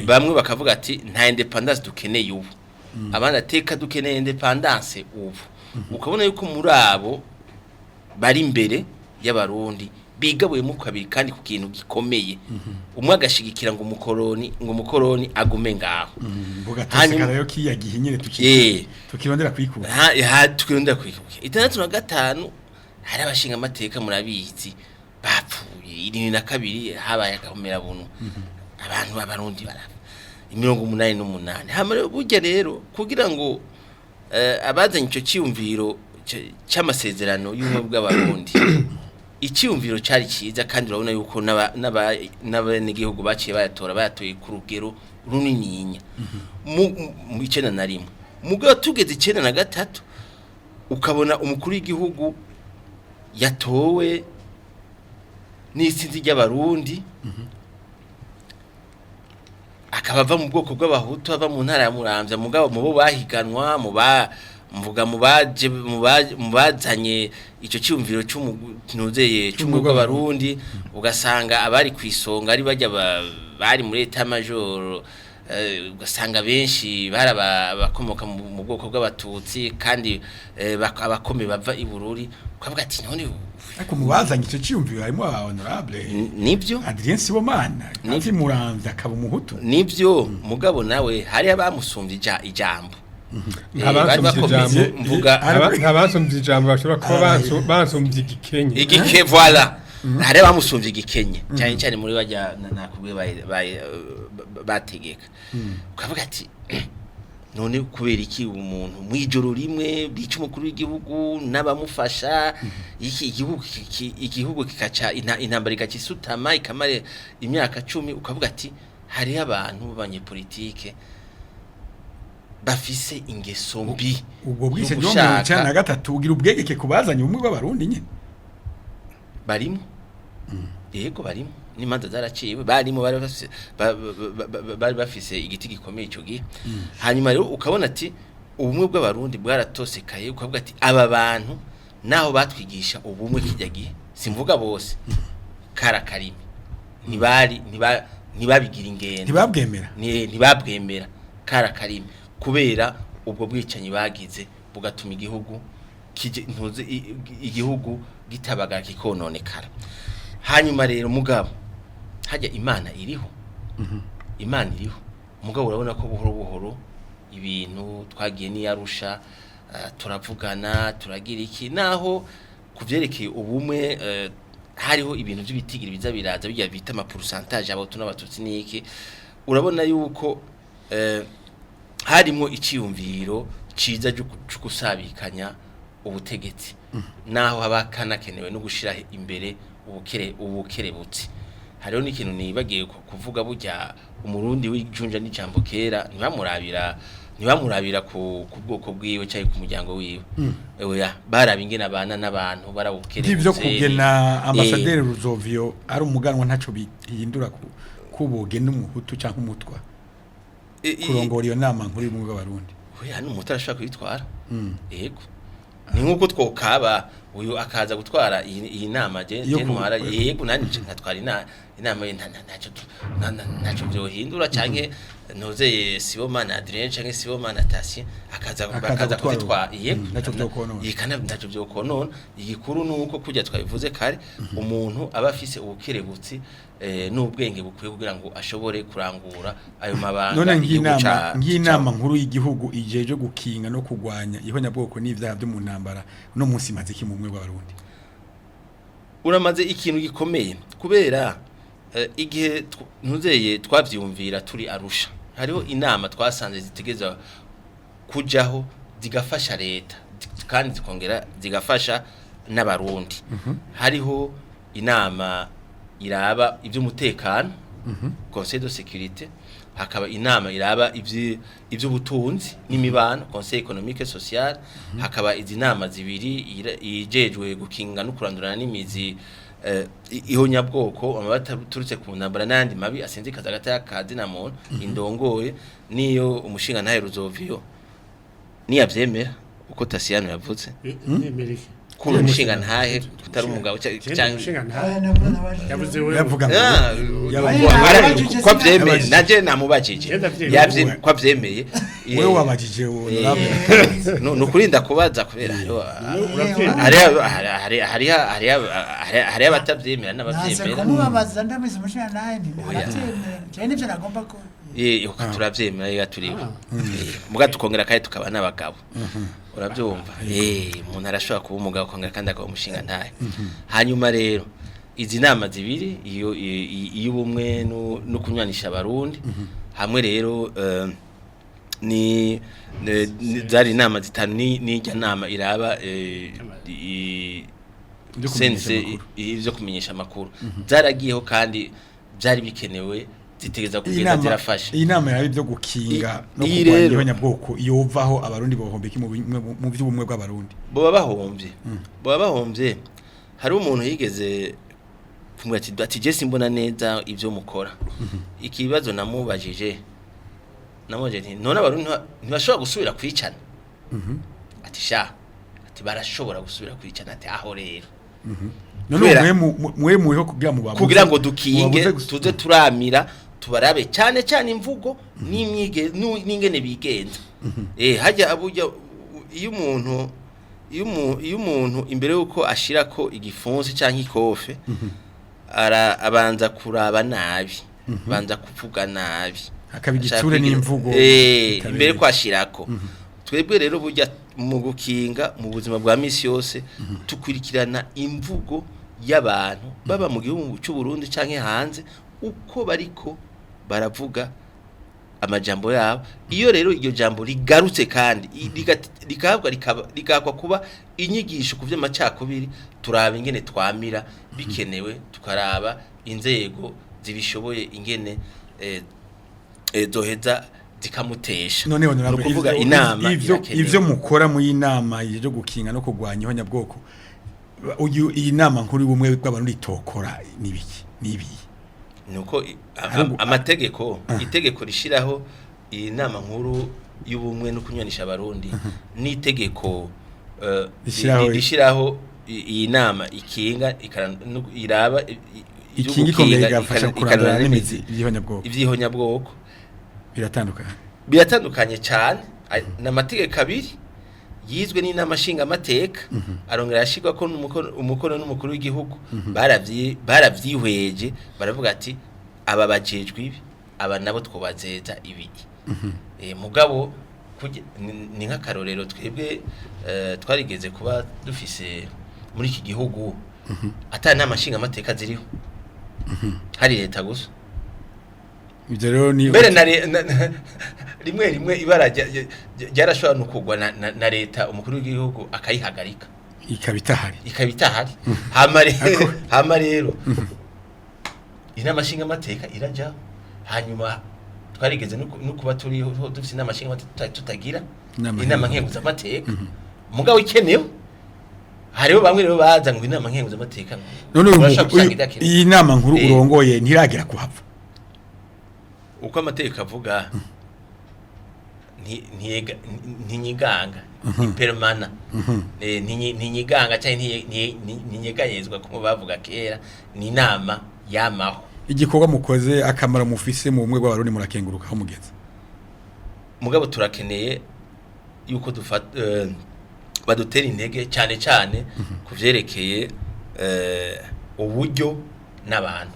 Speaker 5: bamwe bakavuga ati nta independence dukeneye ubu abandi ateka dukeneye independence ubu ukabona yuko muri abo bari imbere y'abarundi bigabuye mu kabiri kandi ku kintu gikomeye umwe agashigikira ngo umukoroni agume ngaho
Speaker 1: bugatesekara yo kiyagihe nyine tukirondera kwikura
Speaker 5: tukirondera kwikura 65 hari abashinga amateka murabizi bapfuye 72 habaye agahomera buntu abantu b'abarundi barapfa 88 hamwe burya rero kugira ngo abazanye ico cyumviro cy'amasezerano y'ubumwe bw'abarundi icyumviro cyari cyiza kandi urabona yuko n'abanyagihugu baciye bayatoye ku rugero runininya mu 91 mugabo tugeze 93 ukabona umukuru w'igihugu yatowe n'isinzi ry'abarundi akabava mu bwoko bw'abahutu ava mu ntara ya Muramvya mugabo mu bo bahiganwa mubazanye ico cyumviro cy'umwe bw'abarundi ugasanga abari kwisonga ari bajya bari muri etat major ugasanga benshi barabakomoka mu bwoko bw'abatutsi kandi abakome bava i Bururi ukavuga ati none
Speaker 1: ariko mubazanye ico cyumviro harimo aba honorable
Speaker 5: nibyo
Speaker 1: Adrien Sibomana kandi Muramvya akaba umuhutu
Speaker 5: nibyo mugabo nawe hari abamusumbye ijambo
Speaker 2: ntabasomvye ijambo bashobora kuba basomvye igikenye
Speaker 5: voilà hari abamusumvye igikenye cyane cyane muri bajya nakubwiye bategeka ukavuga ati none kubera iki umuntu mwijoro rimwe bica umukuru w'igihugu n'abamufasha igihugu kikaca intambara ikakisutama ikamare imyaka 10 ukavuga ati hari abantu b'abanyepolitike bafise ingeso mbi
Speaker 1: ubwo bwise ryo 93 ugira ubwegeke kubazanye umwe bw'abarundi nye
Speaker 5: barimo yego barimo nimanza zaraciwe barimo bari bafise igiti gikomeye cyo gihe hanyuma rero ukabona ati ubumwe bw'abarundi bwaratosekaye ukavuga ati aba bantu naho batwigisha ubumwe kijyagiye simvuga bose karakarimi ntibabigira ingendo ntibabwemera karakarimi kubera ubwo bwicanyi bagize bugatuma igihugu gitabaga kikononekara hanyuma rero mugabo hajya imana iriho mugabo urabona ko buhoro buhoro ibintu twagiye n'iyarusha turavugana turagira iki naho kuvyerekeye ubumwe hariho ibintu by'ibitigiri biza biraza bijya bita ama pourcentage abato n'abatutsi niki urabona yuko harimo iciyumviro ciza cyo gusabikanya ubutegetsi naho habakanakenewe no gushira imbere ubukerebutsi hariho n'ikintu nibagiye kuvuga burya umurundi w'ijunja n'ijambo kera ntibamurabira ku bwoko bwiwe cyangwa ku muryango wiwe oya baraba ingena abana n'abantu barabukerebutse
Speaker 1: ivyo kugena ambasaderi Ruzovio ari umuganwa ntaco bihindura kuboge n'umuhutu cyangwa umutwa kurongora iyo nama nkuru y'ubumwe bw'abarundi
Speaker 5: oya n'umuhutu arashaka kwitwara yego ni nkuko twokaba uyu akaza gutwara iyi nama je ntwara yego nanje ntatwara inama ntaco byohindura canke nozeye Sibomana Adrien canke Sibomana Tasien akaza kwitwara yego
Speaker 1: ntaco byokonona
Speaker 5: yikana ntaco byokonona igikuru nuko kujya twabivuze kare umuntu aba afise ubukerebutsi n'ubwenge bukwiye kugira ngo ashobore kurangura ayo mabanga
Speaker 1: none nk'inama nkuru y'igihugu ijeje gukinga no kugwanya ihonyabwoko n'ivyaha byo mu ntambara no munsi maze ki mu bumwe bw'abarundi
Speaker 5: uramaze ikintu gikomeye kubera igihe ntuzeye twavyumvira turi Arusha hariho inama twasanze zitegeza kujaho zigafasha leta kandi zikongera zigafasha n'abarundi hariho inama iraba iby'umutekano Conseil de sécurité hakaba inama iraba iby'ubutunzi n'imibano Conseil économique et social hakaba izi nama zibiri ijejwe gukinga no kurandurana n'imizi ihonyabwoko amabata turutse ku ntambara n'andi mabi asenze kazagata y'akazi na muntu indongoye niyo umushinga ntahe Ruzovio niyavyemera uko Tasiyano yavuze kuri umushinga ntahe kutari umugabo cyangwa
Speaker 4: yavuze we
Speaker 1: yavuga
Speaker 5: ko byemeye naje namubajije yavye ko byemeye
Speaker 1: wewe wabajije honorable
Speaker 5: no kurinda kubaza kubera hari abatavyemera n'abavyemera
Speaker 3: kumubabaza ndamize umushana naye aravyemera cyane nivyo nagomba ko
Speaker 5: turavyemera yaturiwe muga tukongera kandi tukaba n'abagabo uravyumva umuntu arashobora kuba umugabo kongera kandi akaba umushinga ntaye hanyuma rero izi nama zibiri iyo ubumwe no kunywanisha abarundi hamwe rero ni zari inama zitanu n'ijya nama iraba sense ivyo kumenyesha amakuru zaragiyeho kandi byari bikenewe zitegeza kugenda zirafasha
Speaker 1: iyi nama yawe byo gukinga no kurwanya ihonyabwoko yovaho abarundi bohombeki mu by'ubumwe bw'abarundi
Speaker 5: boba bahombye hari umuntu yigeze kumwe ati je simbona neza ivyo mukora ikibazo namubajije nti none abarundi ntibashobora gusubira kwicana ati barashobora gusubira kwicana ati aho rero
Speaker 1: none mweho
Speaker 5: kugira ngo dukinge tuze turamira tubarabe cyane cyane imvugo n'ingene bigenza hajya abuja iyo umuntu imbere yuko ashirako igifunsi canke ikofe abanza kuraba nabi banza kuvuga nabi
Speaker 1: akabigitsure n'imvugo
Speaker 5: imbere ko ashirako twebwe rero burya mu gukinga mu buzima bwa misi yose tukurikirana imvugo y'abantu baba mu gihugu cy'u Burundi canke hanze uko bariko baravuga amajambo yabo iyo rero iryo jambo rigarutse kandi likagwa kuba inyigisho ku vy'amacakubiri turaba ingene twamira bikenewe tukaraba inzego zibishoboye ingene zoheza zikamutesha
Speaker 1: none kuvuga inama ivyo mukora mu inama yo gukinga no kugwanya ihonyabwoko iyi nama nkuru y'ubumwe bw'abantu itokora nibi
Speaker 5: nuko amategeko itegeko rishiraho iyi nama nkuru y'ubumwe no kunywanisha abarundi n'itegeko rishiraho iyi nama ikinga iraba
Speaker 1: ikinga ikomeye gafasha kurandura n'imizi
Speaker 5: ivy'ihonyabwoko
Speaker 1: biratandukanye
Speaker 5: cyane n'amategeko abiri yizwe n'inama nshinga amateka arongera yashirwa ko umukono n'umukuru w'igihugu baravyihweje baravuga ati aba bajejwe ibi aba nabo twobazeza ibiki mugabo ni nk'akarorero twebwe twarigeze kuba dufise muri iki gihugu atari nama nshinga amateka ziriho hari leta gusa
Speaker 1: ibyo rero ni
Speaker 5: mbere rimwe ibara ryarashobora no kugwa na leta umukuru w'igihugu akayihagarika ikabitahari hama rero inama nshinga amateka irajya hanyuma twarigeze no kuba turiho dufite inama nshinga amateka tutagira inama nkenguza amateka mugabo ikenewe hariho bamwe rero baza ngo inama nkenguza amateka
Speaker 1: none iyi nama nkuru urongoye ntiragira kuhava
Speaker 5: uko amategeko avuga ntinyiganga impermana ntinyiganga cyane ntinyegayezwa como bavuga kera ni inama yamaho
Speaker 1: igikorwa mukoze akamaro mufise mu bumwe bw'abarundi murakenguruka aho mugeze
Speaker 5: mugabo turakeneye yuko badutera intege cyane cyane kuvyerekeye uburyo n'abantu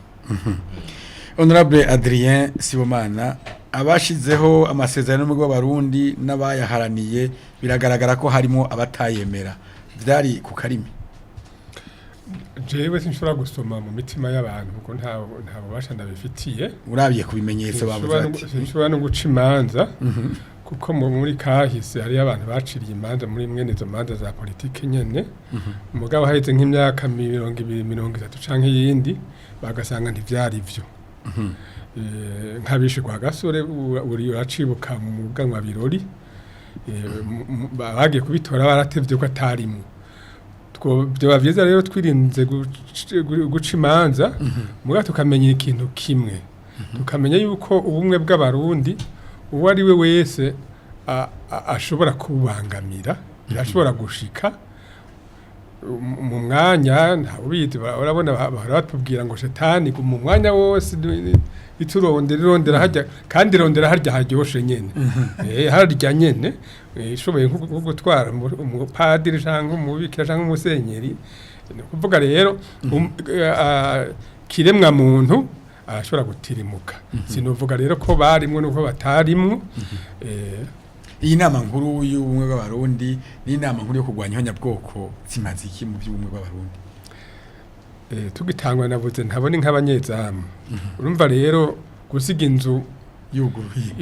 Speaker 1: Honorable Adrien Sibomana abashizeho amasezerano mu Barundi n'abayaharaniye biragaragara ko harimo abatayemera byari ku karimi
Speaker 2: jewe sinshobora gusoma mu mitima y'abantu kuko nta bubasha ndabifitiye
Speaker 1: urabiye kubimenyetso bavuze ati
Speaker 2: sinshobora no guca imanza kuko muri kahise hari abantu baciriye imanza muri mwene zo manza za politike nyene umugabo haheze nk'imyaka 230 canke yindi bagasanga ntivyari ivyo nk'abishikwa gasore uri uracibuka mu bwanwa birori bagiye kubitora baratevye ko atarimo byo bavyiza rero twirinze guca imanza muga tukamenya ikintu kimwe tukamenya yuko ubumwe bw'abarundi uwo ari we wese ashobora kubangamira birashobora gushika mu mwanya ntawe ubizi urabona bahora batubwira ngo shetani mu mwanya wose iturondera harya kandi irondera harya haryoshe nyene harya nyene ishoboye nko gutwara umupadiri canke umubikira canke umusenyeri ni kuvuga rero kiremwa muntu arashobora gutirimuka sinovuga rero ko barimwe nuko batarimwe
Speaker 1: iyi nama nkuru y'ubumwe bw'abarundi ni inama nkuru yo kurwanya ihonyabwoko zimaze iki mu by'ubumwe bw'abarundi
Speaker 2: tugitangwa navuze ntabone nk'abanyezamu urumva rero gusiga inzu
Speaker 1: yuguruye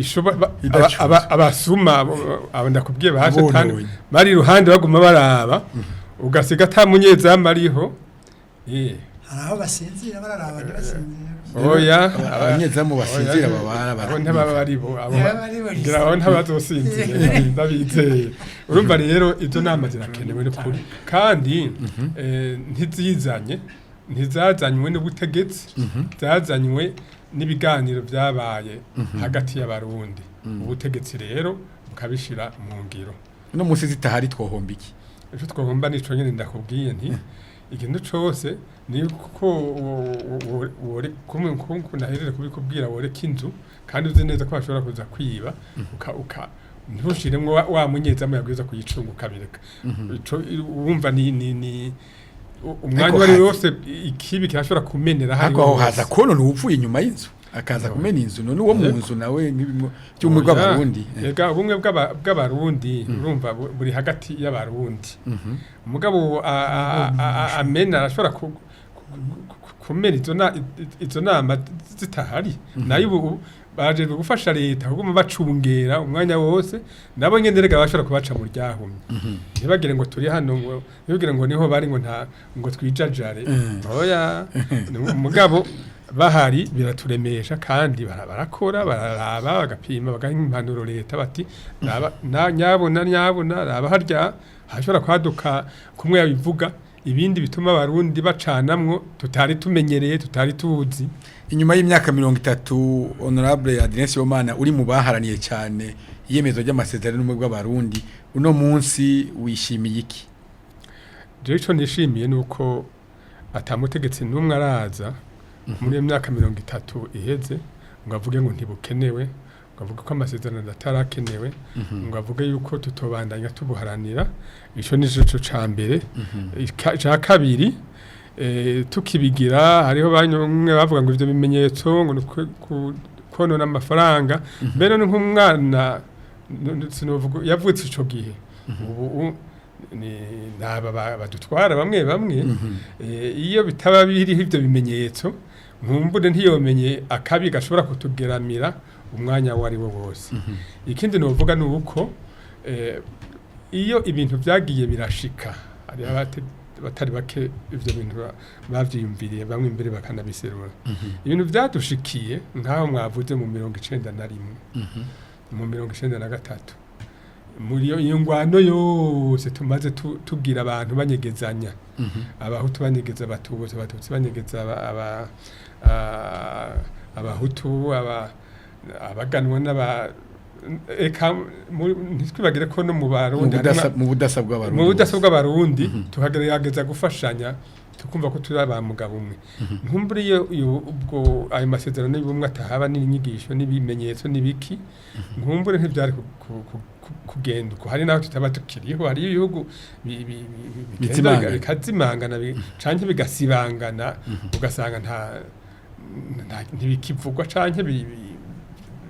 Speaker 2: abasuma abo ndakubwiye baje kandi bari iruhande baguma baraba ugasiga ata munyezamu ariho
Speaker 3: hari aho basinzira bararaba ntibasinzira
Speaker 2: oya
Speaker 1: abanyezamu basinzira
Speaker 2: abo ntibaba baribo ngira aho ntabazosinzira ndabizeye urumva rero izo nama zirakenewe n'ukuri kandi ntizazanywe n'ubutegetsi zazanywe n'ibiganiro byabaye hagati y'abarundi ubutegetsi rero bukabishira mu ngiro
Speaker 1: no musi zitahari twohomba iki
Speaker 2: icyo twohomba nico nyene ndakubwiye nti ikintu cose ni kuko wore kumwe naherere kubikubwira woreka inzu kandi uzi neza ko bashobora kuza kwiba ntushiremwo wa munyezamu yabwiza kuyicunga ukabireka wumva ni umwanya wari wose ikibi kirashobora kumenera hari
Speaker 1: aho haza konona upfuye inyuma y'inzu akaza kumena inzu none uwo mu nzu nawe by'umwe bw'abarundi
Speaker 2: ega ubumwe bw'abarundi urumva buri hagati y'abarundi umugabo amena arashobora kumena izo nama zitahari nayo ubu baje gufasha leta kuguma bacungera umwanya wose nabo nyene rega bashobora kubaca mu ryahumye ntibagire ngo turi hano ngo ntibagire ngo niho bari ngo twijajare oya umugabo bahari biraturemesha kandi barakora bararaba bagapima bagaha impanuro leta bati nyabona raba harya hashobora kwaduka kumwe yabivuga ibindi bituma abarundi bacanamwo tutari tumenyereye tutari tuzi
Speaker 1: inyuma y'imyaka 30 honorable Adrien Sibomana uri mu baharaniye cyane iyemezo ry'amasezerano n'umwe bw'abarundi uno munsi wishimiye iki
Speaker 2: je ico nishimiye nuko atamutegetsi numwe araza muri iyo myaka 30 iheze ngo avuge ngo ntibukenewe ngo avuge ko amasezerano atarakenewe ngo avuge yuko tutobandanya tubuharanira ico nico ca mbere ca kabiri tukibigira hariho banyumwe bavuga ngo ivyo bimenyetso ngo konona amafaranga mbere nk'umwana sinovuga yavutse ico gihe ubu ni naba badutwara bamwe iyo bitaba biriho ivyo bimenyetso nkumbure ntiyomenye akabi gashobora kutugeramira umwanya wari wo wose ikindi novuga nuko iyo ibintu byagiye birashika ari batari bake ivyo bintu bavyiyumviriye bamwe imbere bakanabiserura ibintu byadushikiye nkaho mwavuze mu 91 mu 93 muri iyo ngwano yose tumaze tubwira abantu banyegezanya abahutu banyegeza abatutsi banyegeza abahutu abaganwa eka ntitwibagire ko no mu Barundi
Speaker 1: mu budasa
Speaker 2: bw'abarundi tuhagerageza gufashanya tukumva ko turi abamugabo umwe nkumbure ubwo ayo masezerano y'ubumwe atahaba n'inyigisho n'ibimenyetso n'ibiki nkumbure ntibyari kugenda uko hari naho tutaba tukiriho hari ibihugu bikazimangana canke bigasibangana ugasanga ntibikivugwa canke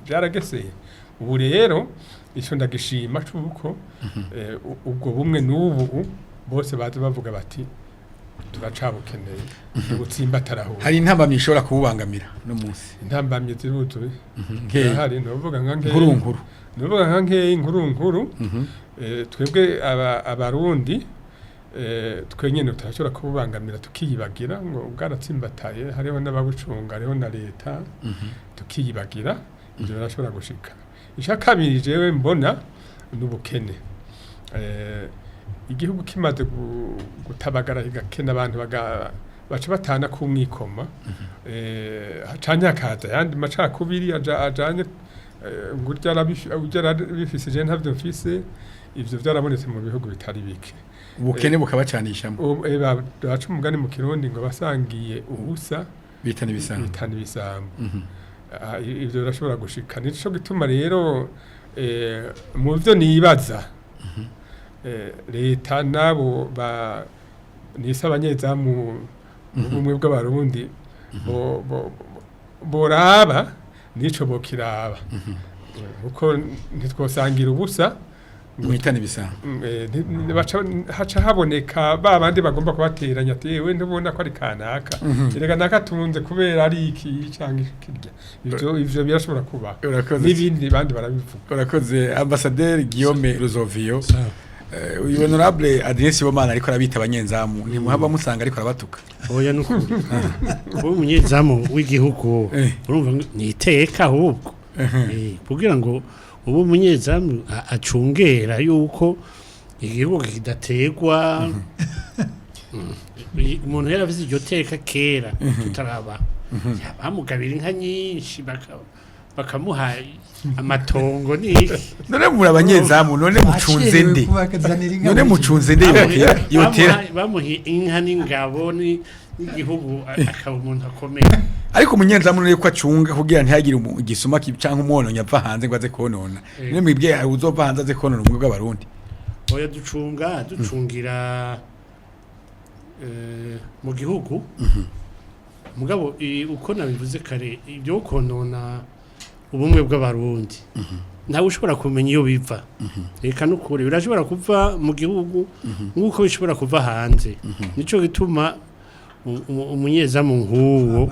Speaker 2: byarageseye ubu rero ico ndagishima cuko ubwo bumwe n'ubu bose baje bavuga bati turacabukeneye ubutsimbataraho
Speaker 1: hari intambamye ishobora kububangamira no munsi
Speaker 2: intambamye zirutuye hari novuga nka inkuru twebwe abarundi twenyene tutashobora kububangamira tukiyibagira ngo bwaratsimbataye hariho n'ababucunga hariho na leta tukiyibagira ivyo birashobora gushika ishakabiri jewe mbona n'ubukene igihugu kimaze gutabagara igakena abantu baca batana ku mwikoma hacanye hakaza yandi macakubiri ajanye ngurya bifise je ntavyo mfise ivyo byarabonetse mu bihugu bitari bike
Speaker 1: ubukene bukabacanishamo
Speaker 2: baca umugani mu kirundi ngo basangiye ubusa
Speaker 1: bitana ibisambo
Speaker 2: bitana ibisambo. Ivyo birashobora gushika nico gituma rero mu byo nibaza leta nabo nisa abanyezamu ubumwe bw'abarundi boraba nico bokiraba kuko ntitwosangira ubusa
Speaker 1: mwitana ibisambo
Speaker 2: haca haboneka ba bandi bagomba kubateranya tewe ndubona ko ari kanaka erega nakatunze kubera ari iki cyangwa kirya ivyo birashobora kuba n'ibindi bandi barabivuga.
Speaker 1: urakoze Ambassadeur Guillaume Ruzovio. Uyu honorable Adrien Sibomana ariko arabita abanyenzamu ntimuhaba musanga ariko arabatuka.
Speaker 4: Oya nuko ubu umunyezamu w'igihugu urumva ni iteka ahubwo kugira ngo ubu umunyezamu acungera yuko igihugu kidategwa umuntu yaravuze iryo teka kera tutaraba bamugabira inka nyinshi bakamuha amatongo
Speaker 1: none muri abanyezamu none mucunze nde none mucunze nde yotera
Speaker 4: bamuha inka n'ingabo n'igihugu akaba umuntu akomeye
Speaker 1: ariko umunyezamu none ko acunga kugira ntihagire igisuma cyangwa umuntu nyapfa hanze ngo aze konona none mwibye uzova hanze aze konona umwe bw'abarundi.
Speaker 4: Oya ducungira mu gihugu mugabo uko nabivuze kare ibyo konona ubumwe bw'abarundi ntawe ushobora kumenya iyo biva reka nukuri birashobora kuva mu gihugu nk'uko bishobora kuva hanze nico gituma umunyezamu nk'uwo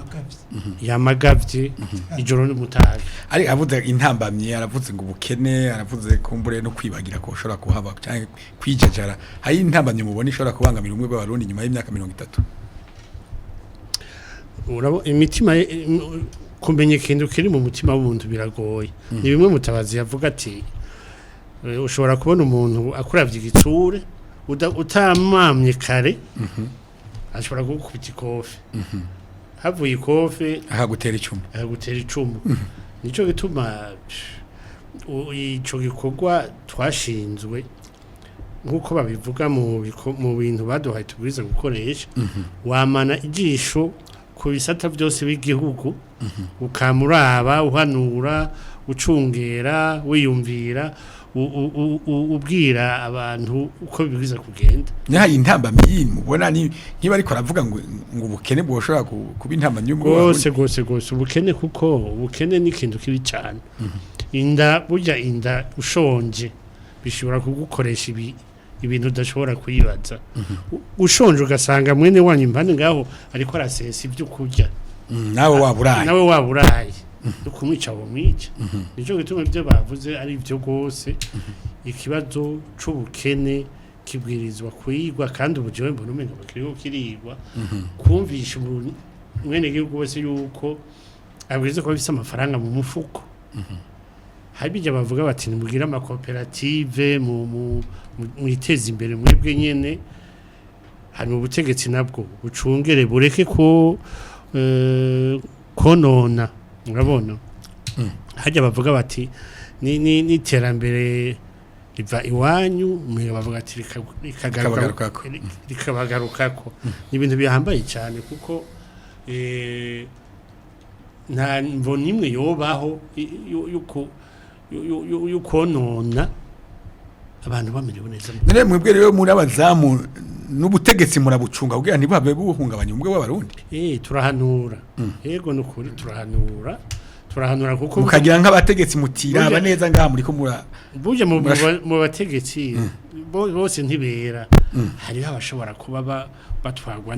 Speaker 4: yamagavye ijoro n'umutaga
Speaker 1: ari avuze intambamye aravuze ngo ubukene aravuze kumbure no kwibagira ko ushobora kuhaba cyangwa kwijajara hari intambamye mubona ishobora kubangamira umwe bw'abarundi nyuma y'imyaka 30.
Speaker 4: urabo imitima kumenya ikintu kiri mu mutima w'umuntu biragoye ni bimwe Mutabazi yavuga ati ushobora kubona umuntu akuravye igitsure utamamye kare ashobora gukubita ikofe havuye ikofe
Speaker 1: akagutera icumu
Speaker 4: nico gituma ico gikorwa twashinzwe nkuko babivuga mu bintu baduhaye tubwiza gukoresha wamana ijisho ku bisata byose b'igihugu ukamuraba uhanura ucungera wiyumvira ubwira abantu uko bibwiza kugenda
Speaker 1: nyaha intambamye mubona niba ariko aravuga ngo ubukene bwoshobora kuba intambamye
Speaker 4: gose ubukene kuko ubukene ni ikintu kibi cyane burya inda ushonje bishobora kugukoresha ibintu udashobora kuyibaza ushonje ugasanga mwene wanyu impande ngaho ariko arasesa ibyo kurya
Speaker 1: nawe
Speaker 4: waburaye kumwica mwica nico gituma ibyo bavuze ari ibyo gose ikibazo c'ubukene kibwirizwa kuyigwa kandi ubujewe mbona umenga bakiriho kirigwa kumvisha mwene gihugu wese yuko abwirizwa ko bifise amafaranga mu mufuko habije bavuga bati nimugira amakoperative mwiteza imbere mwebwe nyene hari ubutegetsi nabwo bucungere bureke ko konona urabona hajya bavuga bati ni iterambere riva iwanyu mwe bavuga ati rikabagarukako ni ibintu bihambaye cyane kuko nta mvo nimwe yobaho yukonona abantu bamerewe neza
Speaker 1: none mwebwe rero muri abazamu n'ubutegetsi murabucunga kugira ntibabe buhungabanya umwe w'abarundi
Speaker 4: turahanura yego nukuri turahanura kuko
Speaker 1: mukagira nk'abategetsi mutiraba neza ngaha muri ko
Speaker 4: buje mu bategetsi bose ntibera hari abashobora kuba batwagwa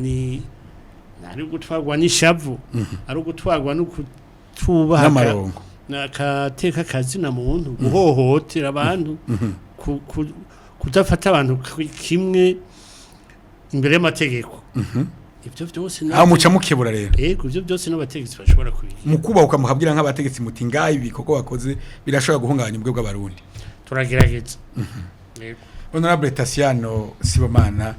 Speaker 4: ari gutwagwa n'ishavu ari gutwagwa no kutubaha
Speaker 1: n'amarongo
Speaker 4: nakateka kazina muntu guhohotera abantu kudafata abantu kimwe imbere y'amategeko ibyo byose
Speaker 1: aho muca mukebura rero
Speaker 4: yego ibyo byose n'abategetsi bashobora kubigira
Speaker 1: mukuba ukamukabwira nk'abategetsi muti ngayi bikoko bakoze birashobora guhungabanya ubwe bw'abarundi
Speaker 4: turagerageza
Speaker 1: yego honorable Tasiano Sibomana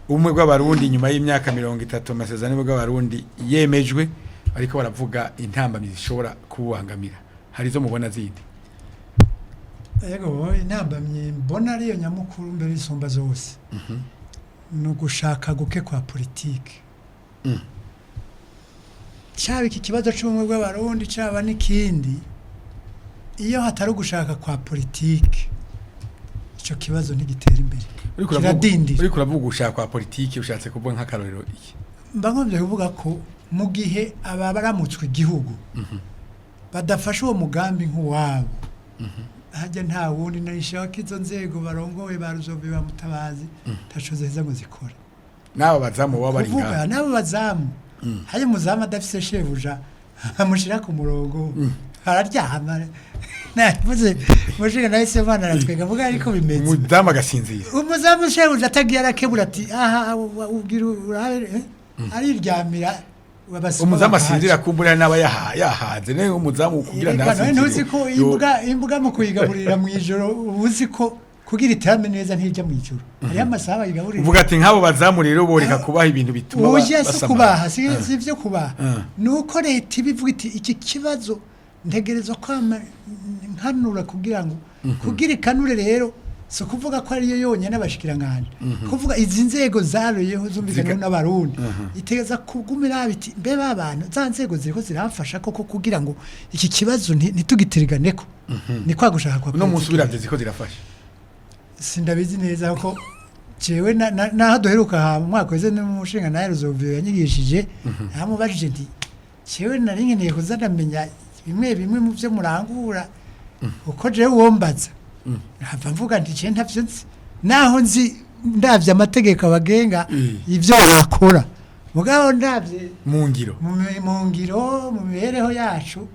Speaker 1: umwe bw'abarundi nyuma y'imyaka 30 amasezerano bw'abarundi yemejwe ariko baravuga intambamyi zishobora kubangamira hari zo mubona zindi
Speaker 3: yego intambamyi mbona ariyo nyamukuru mbere isomba zose ni ugushaka guke kwa politiki cyaba iki kibazo cy'ubumwe bw'abarundi cyaba n'ikindi iyo hatari ugushaka kwa politiki icyo kibazo ntigitera imbere kiradindira
Speaker 1: uriko uravuga ushaka kwa politiki ushatse kuvuga nk'akarorero iki
Speaker 3: mba ngombye kuvuga ko mu gihe ababaramutswe igihugu badafashe uwo mugambi nk'uwabo hajya nta wundi narishaka izo nzego barongoye baruzove bamutabazi taco zeza ngo zikora
Speaker 1: nabo bazamu baba bari
Speaker 3: kuvuga
Speaker 1: ngaho
Speaker 3: nabo bazamu haje muzamu adafise shebuja amushira ku murongo hararyama navuze mushinga nahise bana aratwega vuga ariko bimeze
Speaker 1: umudamu agasinzira
Speaker 3: umuzamu shebuja atagiye arakebura ati aha ubwira urabe ariryamira
Speaker 1: umuzamu asinzira kumbura naba yahaze ne umuzamu kugira ndasinzira
Speaker 3: ntuzi ko imbuga mu kuyigaburira mu ijoro uzi ko kugira itame neza ntijya mu ijoro ari amasaha bayigaburira
Speaker 1: uvuga ati nk'abo bazamu rero boreka kubaha ibintu bituma
Speaker 3: basama kubaha si ivyo kubaha nuko leta ibivuga iti iki kibazo ntegerezwa kwama nkanura kugira ngo kugira ikanure rero so kuvuga ko ariyo yonyene abashikiranganje kuvuga izi nzego zaroyeho zumvikana n'abarundi itegeza kugumira biti mbe babantu za nzego ziriko ziramfasha koko kugira ngo iki kibazo ntitugitiriganeko ni kwa gushaka kwa
Speaker 1: no musubira ziko zirafasha
Speaker 3: sindabizi neza ko jewe naho duheruka ha mwaka weze n'umushinga nayo Ruzovio yanyigishije namubajije nti jewe nari nkeneye kuzanamenya bimwe mu byo murangura uko jewe wombaza hava mvuga nti je ntavyo nzi naho nzi ndavye amategeko abagenga ivyo bakora mugabo ndavye mu ngiro mu mibereho yacu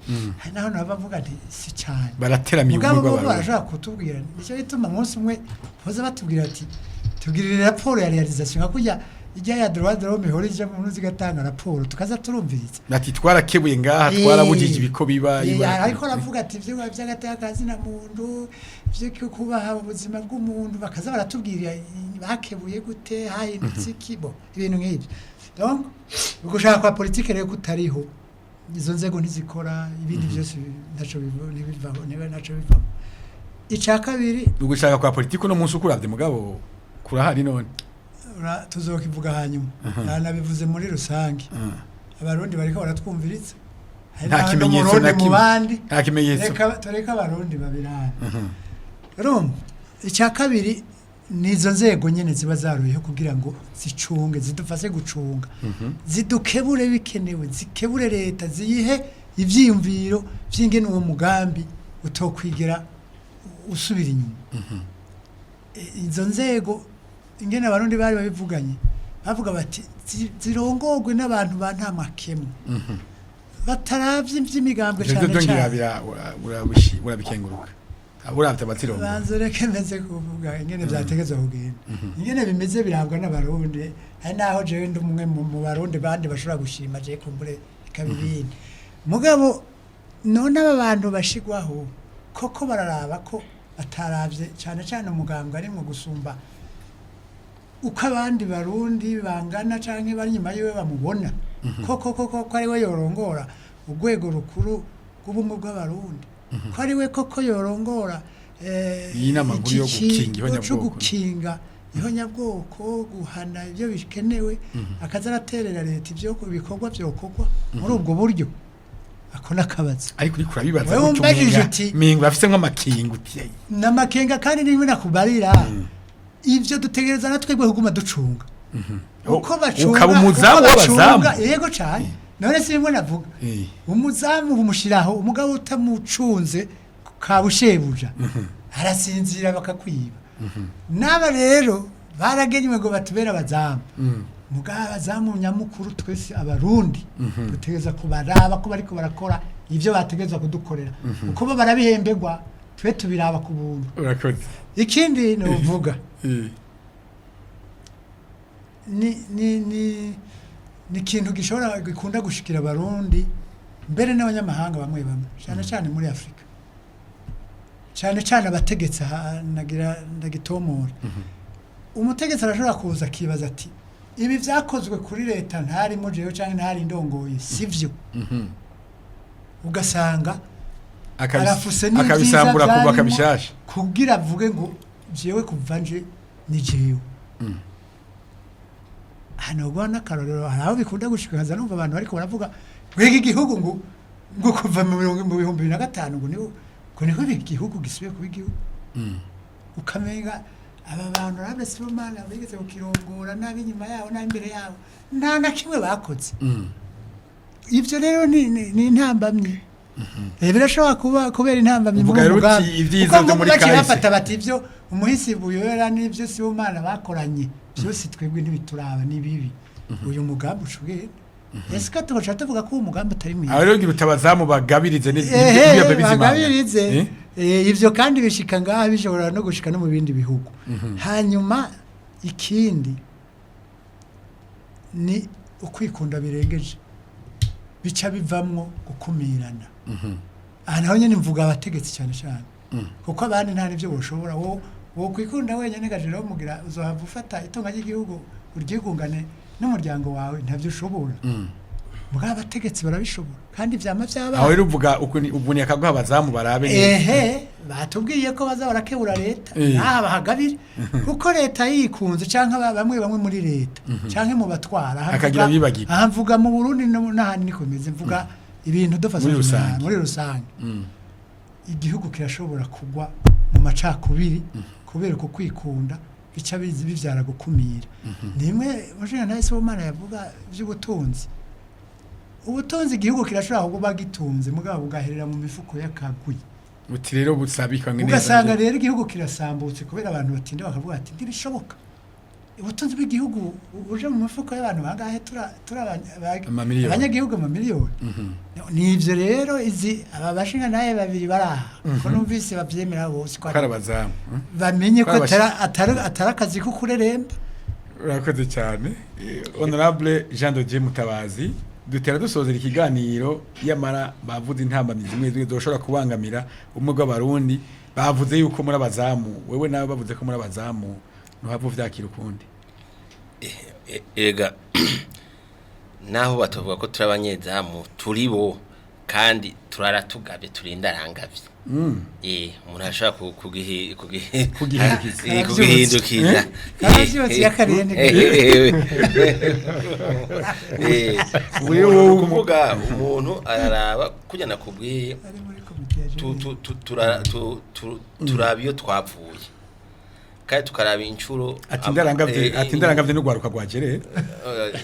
Speaker 3: naho nava mvuga nti si cyane
Speaker 1: barateramiye ubwo
Speaker 3: mugabo barashaka kutubwira nicyo gituma umunsi umwe hoza batubwira ati tubwirire raporo ya realisation akujya ijya ya droit de l'homme ihorije mu ntuzi gatanga raporo tukaza turumviriza
Speaker 1: ati twarakebuye ngaha twarabujije ibiko biba
Speaker 3: ariko aravuga ati ivyo by'agatakazi na muntu vyo kubaha ubuzima bw'umuntu bakaza baratubwira bakebuye gute hahindutse kibo ibintu nk'ibyo donc ugushaka kwa politique rero kutariho izo nzego ntizikora ibindi byose ntaco bivaho niba ntaco bivaho icya kabiri
Speaker 1: ugushaka kwa politique no munsi ukuravye mugabo kurahari none
Speaker 3: tuzokivuga hanyuma nabivuze muri rusange abarundi bariko baratwumviritsa
Speaker 1: nta kimenyetso na kimwe nta kimenyetso
Speaker 3: tureka abarundi babirana rum icya kabiri nizo nzego nyene ziba zaroyeho kugira ngo zicunge zidufase gucunga zidukebure bikenewe zikebure leta ziyihe ivyiyumviro vy'ingene uwo mugambi utokwigera usubira inyuma izo nzego ingene abarundi bari babivuganye bavuga bati zirongogwe n'abantu ba nta makemu bataravye ivy'imigambwe cyane cyane
Speaker 1: urabikenguruka aburavye batirongo
Speaker 3: banzoreke meze kuvuga ingene vyategezwa kugenda ingene bimeze birabwa n'abarundi ari naho jewe ndi umwe mu barundi bandi bashobora gushima je kumbure ikabibindi mugabo none aba bantu bashigwaho koko bararaba ko bataravye cyane cyane umugambwe ari mu gusumba uko abandi barundi bangana canke bari nyuma yiwe bamubona koko ari we yorongora urwego rukuru rw'ubumwe bw'abarundi ko ari we koko yorongora
Speaker 1: yo
Speaker 3: gukinga ihonyabwoko guhana ibyo bikenewe akaza araterera leta ibyo bikorwa byokorwa muri ubwo buryo akona kabaza
Speaker 1: ariko uri kurabibaza gutumenga mingo afise nk'amakinga utiye
Speaker 3: n'amakenga kandi nimwe nakubarira ivyo dutegereza natwegwe kuguma ducunga uko bacunga
Speaker 1: ukaba umuzamu w'abazamu
Speaker 3: yego cyane none simwe navuga umuzamu umushiraho umugabo utamucunze kabushebuja arasinzira bakakwiba naba rero baragenywe ngo batubera abazamu mugabo abazamu nyamukuru twese abarundi dutegereza kubaraba ko bariko barakora ivyo bategereza kudukorera uko bo barabihembegwa twe tubiraba ku buntu
Speaker 1: urakoze
Speaker 3: ikindi no uvuga ni kintu gishobora gikunda gushikira abarundi mbere n'abanyamahanga bamwe cyane cyane muri Afrika cyane cyane abategetsi nagira ndagitomora umutegetsi arashobora kuza akibaza ati ibi vyakozwe kuri leta ntarimo jewe canke ntari ndongoye sivyo ugasanga arafuse
Speaker 1: akabisambura kuba kabishasha
Speaker 3: kugira avuge ngo jewe kuva nje ni jewe hano gwa nakarorero haraho bikunda gushikaza numva abantu bariko baravuga gwega igihugu ngo kuva mu 2005 ngo niho igihugu gisubiye kuba igihugu ukamenga aba bantu rabe Sibomana bigeze kukirongora nabi nyuma yaho na imbere yaho nta na kimwe bakoze ivyo rero ni intambamye birashobora kuba kubera intambamye mu mugambi
Speaker 1: ivyiza byo muri kahise
Speaker 3: bafata bati ivyo umuhisi buyora n'ivyo Sibomana bakoranye byose twebwe ntibituraba nibibi uyu mugambi ushubwe ese ka tuvuga ko umugambi atari mwiza
Speaker 1: aho rero ubutabazamu bagabirize
Speaker 3: bagabirize ivyo kandi bishika ngaha bishobora no gushika no mu bindi bihugu hanyuma ikindi ni ukwikunda birengeje bica bivamwo gukumirana aha naho nyene mvuga abategetsi cyane cyane kuko abandi nta nivyo boshobora wo kwikunda wenyene gajero mugira uzohava ufata itunga ry'igihugu uryigungane n'umuryango wawe ntavyo ushobora mugabo abategetsi barabishobora kandi vyama vyaba
Speaker 1: aho rero uvuga ubuni akaguha abazamu barabe
Speaker 3: batubwiye ko bazabarakebura leta aha bahagabire kuko leta yikunze canke bamwe muri leta canke mu batwara
Speaker 1: akagira bibagirwa
Speaker 3: aha mvuga mu Burundi n'ahandi nikomeze mvuga ibintu dufasha muri rusange igihugu kirashobora kugwa mu macakubiri kubera ko kwikunda bica bivyara gukumira nimwe mujana naye Sibomana yavuga by'ubutunzi ubutunzi igihugu kirashobora kuba gitunze mugabo bugaherera mu mifuko y'akagwi
Speaker 1: uti rero busabika neza
Speaker 3: ugasanga rero igihugu kirasambutse kubera abantu batinda bakavuga ati ndibishoboka ubutunzi bw'igihugu uje mu mifuko y'abantu bangahe abanyagihugu amamiliyoni nivyo rero izi aba bashinga naye babiri baraha ko numvise bavyemera bose ko
Speaker 1: arabazamu
Speaker 3: bamenye ko atari akazi ko kureremba
Speaker 1: urakoze cyane honorable Jean de Dieu Mutabazi dutera dusozera ikiganiro yamara bavuze intambamyi zimwe zoshobora kubangamira umwe bw'abarundi bavuze yuko muri abazamu wewe nawe bavuze ko muri abazamu nuhavu vyakira ukundi
Speaker 5: ega naho batavuga ko turi abanyezamu turi bo kandi turara tugabye turinda arangavye umuntu ashaka kugihindukiza kuvuga umuntu araraba kujya nakubwiye turaba iyo twapfuye kandi tukaraba incuro
Speaker 1: ati ndarangavye no gwaruka gwagereye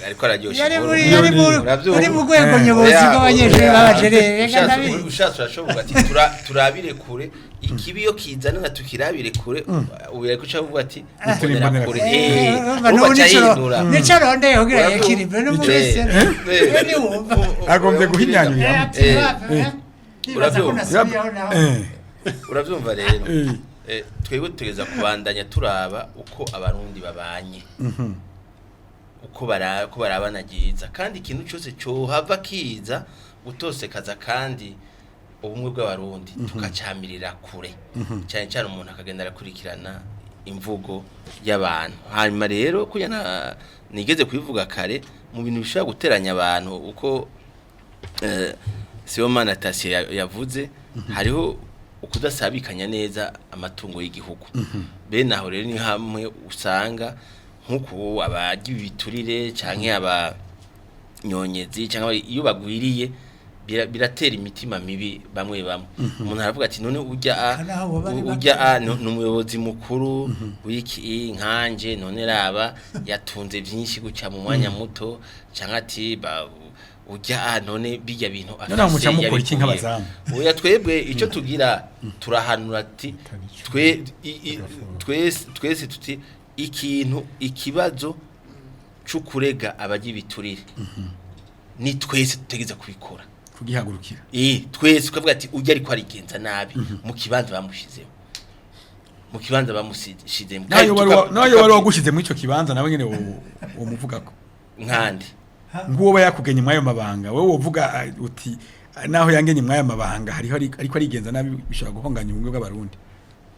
Speaker 5: ariko araryoshe
Speaker 3: uri mu rwego nyobozi bw'abanyeshuri babagereye
Speaker 5: ushatse urashobora ati turabire kure ikibi yo kizana na tukirabire kure ubu yari kuca avuga ati turimbonera kure
Speaker 3: nico rondeye kugira yakiribe no mu wese
Speaker 1: agombye guhinyanyura
Speaker 5: uravyumva rero twebwe tugeza kubandanya turaba uko abarundi babanye uko barabanagiza kandi ikintu cyose cyo hava kiza gutosekaza kandi ubumwe bw'abarundi tukacamirira kure cyane cyane umuntu akagenda arakurikirana imvugo y'abantu hanyuma rero kujya nigeze kubivuga kare mu bintu bishobora guteranya abantu uko Sibomana Tasi yavuze hariho ukudasabikanya neza amatungo y'igihugu bene aho rero ni hamwe usanga nkuko abagiye biturire canke abanyonyezi canke iyo bagwiriye biratera imitima mibi bamwe umuntu aravuga ati none ujya n'umuyobozi mukuru wiki nkanje none raba yatunze byinshi guca mu mwanya muto canke ati ujya none bijya bintu
Speaker 1: afise mukora iki nk'abazamu
Speaker 5: oya twebwe icyo tugira turahanura ati twese tuti ikibazo cy'ukurega abagibiturire ni twese tutegeza kubikora
Speaker 1: kugihagurukira
Speaker 5: twese ukavuga ati ujya ariko arigenza nabi mu kibanza bamushizemo
Speaker 1: nayo wari wagushize muri ico kibanza nawe nyene uwo muvugako
Speaker 5: nkandi
Speaker 1: nguwo yakugenye mwayo mabanga wewe uvuga uti naho yangenye mwayo mabanga hariho ariko arigenza nabi bishobora guhonganya ubumwe bw'abarundi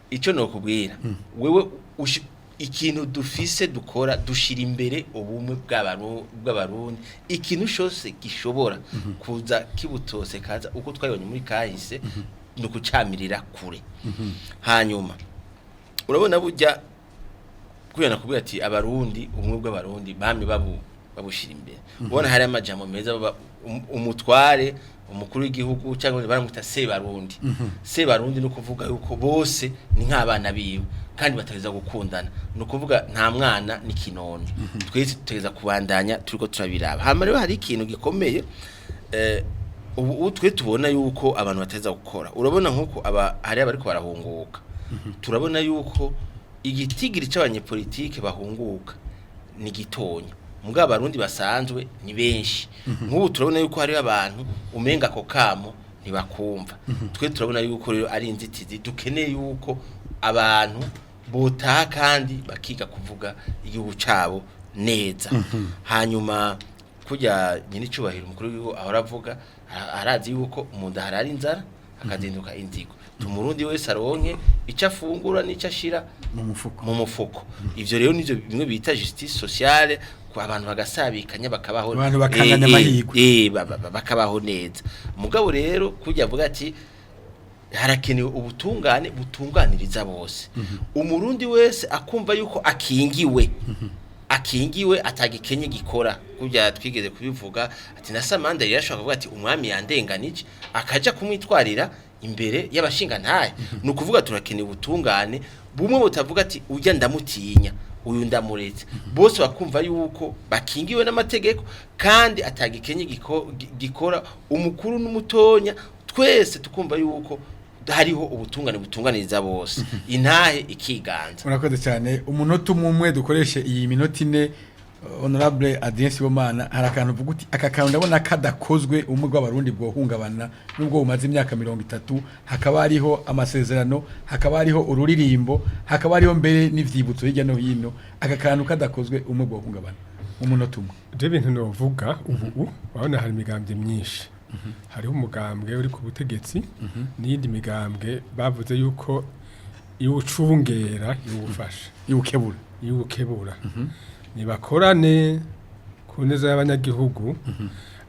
Speaker 5: ico no kubwira wewe ikintu dufise dukora dushira imbere ubumwe bw'abarundi ikintu cyose gishobora kuza kibutose kaza uko twayibonye muri kahise no kucamirira kure hanyuma urabona bujya kuya nakubwira ati abarundi umwe bw'abarundi bamye babushira imbere ubona hari amajambo meza umutware umukuru w'igihugu cyangwa baramwita Sebarundi no kuvuga yuko bose ni nk'abana biwe kandi batageza gukundana no kuvuga nta mwana ni kinono twese tutageza kubandanya turiko turabiraba hama rero hari ikintu gikomeye ubu twe tubona yuko abantu batageza gukora urabona nkuko hari abari ko barahunguka turabona yuko igitigiri c'abanyepolitike bahunguka ni gitonya mugabo abarundi basanzwe ni benshi nk'ubu turabona yuko hari abantu umenga ko kamo ntibakumva twe turabona yuko rero ari inzitizi dukeneye yuko abantu botaha kandi bakiga kuvuga igihugu cabo neza hanyuma kujya nyine cyubahira umukuru w'igihugu ahora avuga arazi yuko umuntu harari inzara akazinduka inzigo tumurundi wese aronke icyo afungura n'icyo ashira mu mufuko ivyo rero nivyo bimwe bita justice sociale kwa abantu bagasabikanya bakabaho
Speaker 1: abantu bakanganya amahirwe
Speaker 5: bakabaho neza mugabo rero kujya avuga ati harakenewe ubutungane butunganiriza bose umurundi wese akumva yuko akingiwe atagikenye gikora kujya twigeze kubivuga ati na Samanda yashaka kuvuga ati umwami yandenganije akaja kumwitwarira imbere y'abashinga ntaye no kuvuga turakeneye ubutungane bumwe butavuga ati ujya ndamutinya uyu ndamuretse bose bakumva yuko bakingiwe n'amategeko kandi atagikenye gikora umukuru n'umutonya twese tukumva yuko hariho ubutungane butunganiriza bose intahe ikiganza
Speaker 1: murakoze cyane umunota umwe dukoreshe iyi minota ine honorable Adrien Sibomana harakantu uvuga uti aka kantu ndabona kadakozwe umwe w'abarundi bwo hungabana nubwo umaze imyaka 30 hakaba hariho amasezerano hakaba hariho ururirimbo hakaba hariho mbere n'ivyibutso hirya no hino aka kantu kadakozwe umwe bwo hungabana umunota umwe
Speaker 2: je bintu no vuga ubu wabona hari imigambwe myinshi hariho umugambwe uri ku butegetsi n'indi migambwe bavuze yuko iwucungera iwufasha iwukebura nibakorane ku neza y'abanyagihugu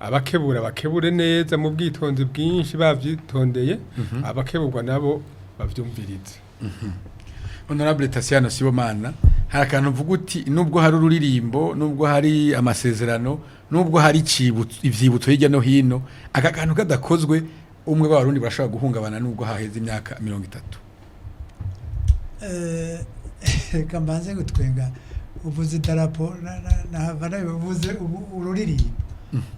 Speaker 2: abakebura bakebure neza mu bwitonzi bwinshi bavyitondeye abakeburwa nabo bavyumvirize
Speaker 1: honorable Tasiano Sibomana harakantu uvuga uti nubwo hari ururirimbo nubwo hari amasezerano nubwo hari ivyibutso hirya no hino aka kantu kadakozwe umwe w'abarundi barashobora guhungabana nubwo haheze imyaka 30
Speaker 3: kambanze gutwenga uvuze idarapo na uvuze ururirimbo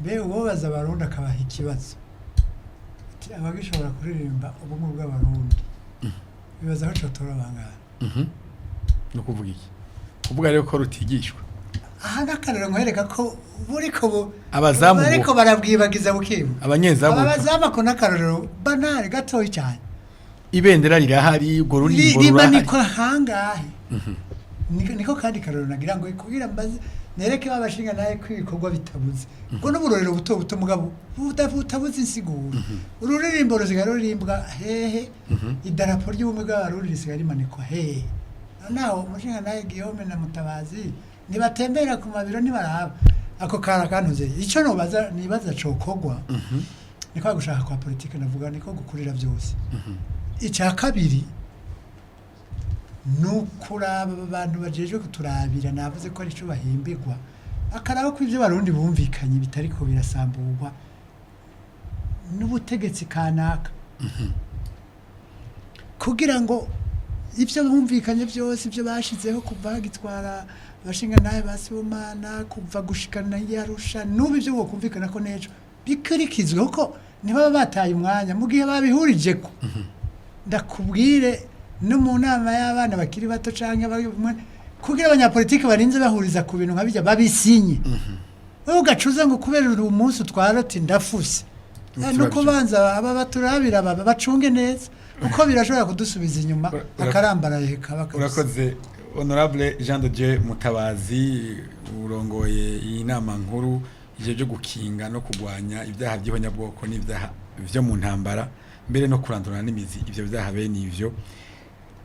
Speaker 3: mbe uwobaza abarundi akabaha ikibazo abagishobora kuririmba ubumwe bw'abarundi bibaza aho cotora bangana
Speaker 1: no kuvuga iki kuvuga rero ko rutigishwa
Speaker 3: aha nakarero nkwereka ko buriko
Speaker 1: abazamu
Speaker 3: bariko barabwibagiza bukimu
Speaker 1: abanyezamu
Speaker 3: abazamu ko nakarero banari gatoyi cyane
Speaker 1: ibendera rirahari ubwo rurimbo
Speaker 3: rurahari niko hangahe niko kandi karero nagira ngo kugira mbaze nereke babashinga naye kwibikorwa bitabuze ngo n'uburorero buto mugabo butabuze insiguro ururirimbo rusigara rurimbwa hehe idarapo ry'ubumwe bw'abarundi risigara rimanikwa hehe naho umushinga naye Guillaume na Mutabazi nibatembera ku mabiro nibaraba ako kara kanuze ico nibaza cokogwa niko gushaka kwa politike navuga niko gukurira byose icya kabiri nukuraba abantu bajejwe kuturabira navuze ko ari cyo bahimbirwa akaraba ko ivyo barundi bumvikanye bitari ko birasamburwa n'ubutegetsi kanaka kugira ngo ivyo bumvikanye byose ivyo bashizeho kuva gitwara bashinga naye Basibomana kuva gushikana yarusha nubu ivyo bokumvikana ko nejo bikurikizwe ko niba bataye umwanya mu gihe babihurije ko ndakubwire no mu nama y'abana bakiri bato canke kugira abanyapolitike barinze bahuriza ku bintu nkabijya babisinye ugacuza ngo kubera uri umunsi twaroti ndafuse no kubanza aba baturabira baba bacunge neza uko birashobora kudusubiza inyuma akarambaraye kabaka
Speaker 1: urakoze honorable Jean de Dieu Mutabazi urongoye iyi nama nkuru ije byo gukinga no kugwanya ibyaha by'ihonyabwoko n'ibyaha byo mu ntambara mbere no kurandurana n'imizi ibyo byaha bene ivyo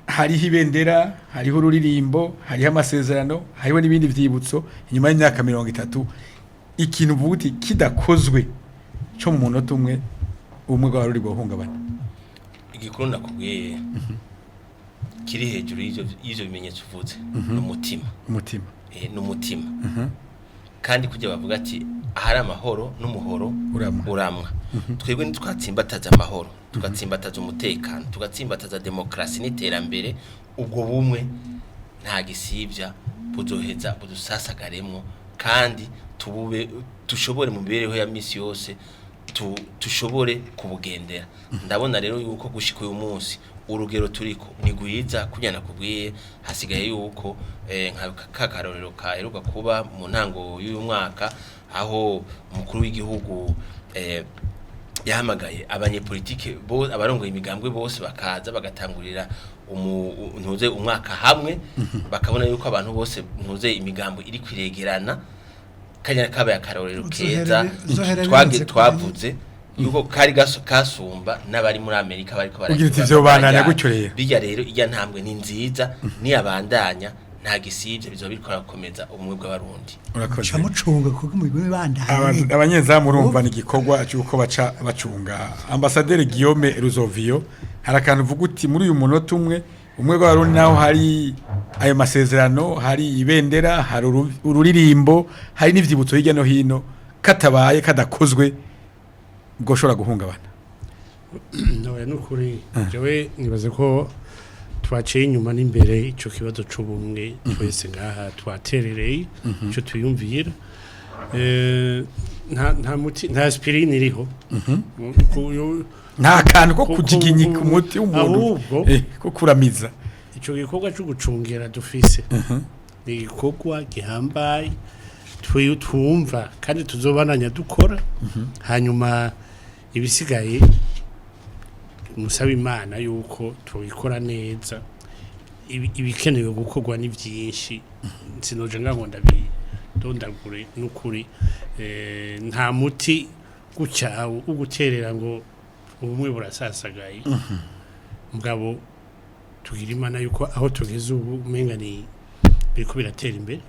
Speaker 1: hariho ibendera hariho ururirimbo hariho amasezerano hariho n'ibindi vyibutso inyuma y'imyaka 30 ikintu vuguti kidakozwe cyo mu munota umwe ubumwe bw'abarundi bwohungabana
Speaker 5: igikuru nakubwiye kiri hejuru y'ivyo bimenyetso uvuze n'umutima n'umutima kandi kujya bavuga ati ahari amahoro n'umuhoro uramwa twebwe ntitwatsimbataza amahoro tugatsimbataza umutekano tugatsimbataza demokrasi n'iterambere ubwo bumwe nta gisibya buzoheza budusasagaremwo kandi tushobore mu mibereho ya misi yose tushobore kubugendera ndabona rero yuko gushika uyu munsi urugero turiko ni gwiza kunyana kubwiye hasigaye yuko nka karorero kaheruka kuba mu ntango y'uyu mwaka aho umukuru w'igihugu yahamagaye abanyepolitike abarongoye imigambwe bose bakaza bagatangurira ntuze umwaka hamwe bakabona yuko abantu bose ntuze imigambo iri kwiregerana kanya kabaye akarorero keza twavuze yuko kari kasumba n'abari muri Amerika bariko
Speaker 1: baragirira
Speaker 5: bijya rero ijya ntambwe ni nziza ni abandanya nta gisivye bizo biriko rakomeza ubumwe bw'abarundi
Speaker 3: urakoze mucunga kuko mu bimwe bandanye
Speaker 1: abanyezamu urumva ni gikorwa cyuko baca bacunga ambasaderi Guillaume Ruzovio harakantu uvuga uti muri uyu munota umwe bw'abarundi naho hari ayo masezerano hari ibendera hari ururirimbo hari n'ivyibutso hirya no hino katabaye kadakozwe goshora guhungabana
Speaker 4: no nukuri jewe nibaze ko twaciye inyuma n'imbere ico kibazo c'ubumwe twese ngaha twaterereye ico tuyumvira nta aspirine iriho
Speaker 1: nta kantu ko kujiginyika umuti w'umuntu ko kuramiza
Speaker 4: ico gikorwa cyo gucungera dufise ni igikorwa gihambaye twumva kandi tuzobananya dukora hanyuma ibisigaye musaba Imana yuko tubikora neza ibikenewe gukorwa ni byinshi sinoje ngo ndabidondagure n'ukuri nta muti gucyawo uguterera ngo ubumwe burasasagaye mugabo tugira Imana yuko aho tugeze ubu umenga ni biriko biratera imbere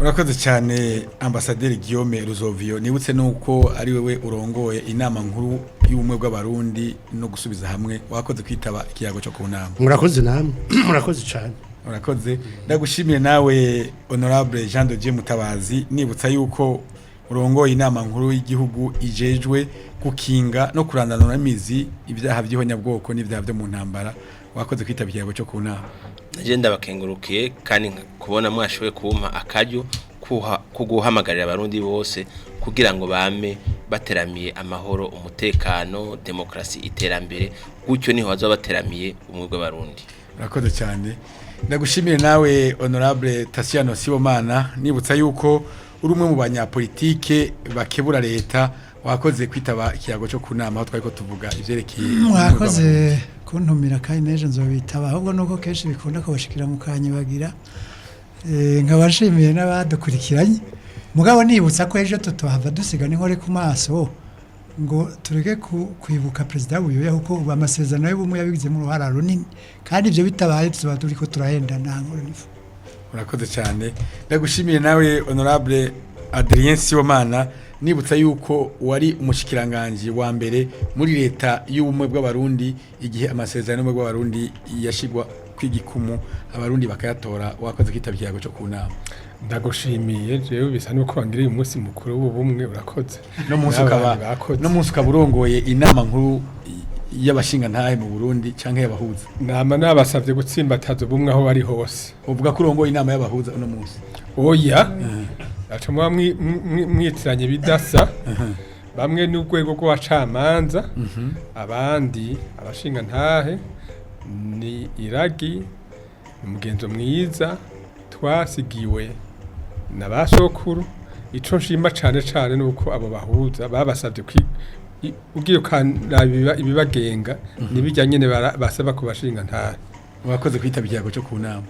Speaker 1: urakoze cyane ambasaderi Guillaume Ruzovio nibutse nuko ari wewe urongoye inama nkuru y'ubumwe bw'abarundi no gusubiza hamwe wakoze kwitaba ikiyago cyo ku nama
Speaker 4: murakoze namwe murakoze cyane
Speaker 1: urakoze ndagushimiye nawe honorable Jean de Dieu Mutabazi nibutsa yuko urongoye inama nkuru y'igihugu ijejwe gukinga no kurandanura imizi ibyaha by'ihonyabwoko n'ibyaha byo mu ntambara wakoze kwitaba ikiyago cyo ku nama
Speaker 5: Nagenda bakengurukiye kandi kubona mwashowe kumpa akaryo kuguhamagarira abarundi bose kugira ngo bame bateramiye amahoro umutekano demokrasi iterambere gutyo niho bazo bateramiye umwe bw'abarundi
Speaker 1: urakoze cyane ndagushimire nawe honorable Tasiano Sibomana nibutsa yuko uri umwe mu banyapolitike bakebura leta wakoze kwitaba ikiyago cyo kunama aho twari ko tuvuga ivyerekeye
Speaker 3: mwakoze kuntumira kandi neje nzobitaba ahubwo nuko kenshi bikunda kubashikira mu kanyibagira nkabashimiye n'abadukurikiranye mugabo nibutsa ko ejo tutohava dusiga n'inkore ku maso ngo tureke kwibuka president w'uyo kuko amasezerano y'ubumwe yabigize mu ruhara runini kandi ivyo bitabaye tuzoba turiko turahenda ntankoro nifu
Speaker 1: urakoze cyane ndagushimiye nawe honorable Adrien Sibomana nibutsa yuko wari umushikiranganje wa mbere muri leta y'ubumwe bw'abarundi igihe amasezerano y'ubumwe bw'abarundi yashigwa kwigikumu abarundi bakayatora wakoze kwitabye yago cyo kunama
Speaker 2: ndagushimiye jewe bisa nuko bangiriye umunsi mukuru w'ubumwe urakoze
Speaker 1: no munsi ukaburongoye inama nkuru y'abashinga ntahe mu Burundi canke y'abahuza
Speaker 2: nama nabasavye gutsimbataza ubumwe aho bari hose
Speaker 1: uvuga ko urongoye inama y'abahuza uno munsi
Speaker 2: oya acamo mwitiranye bidasa bamwe n'urwego rw'abacamanza abandi abashinga ntahe ni iragi umugenzo mwiza twasigiwe n'abasokuru ico nshima cane nuko abo bahuza babasavye ugiye kanabira ibibagenga nibijya nyene basaba kubashinga ntahe
Speaker 1: wakoze kwitabye yago cyo kunama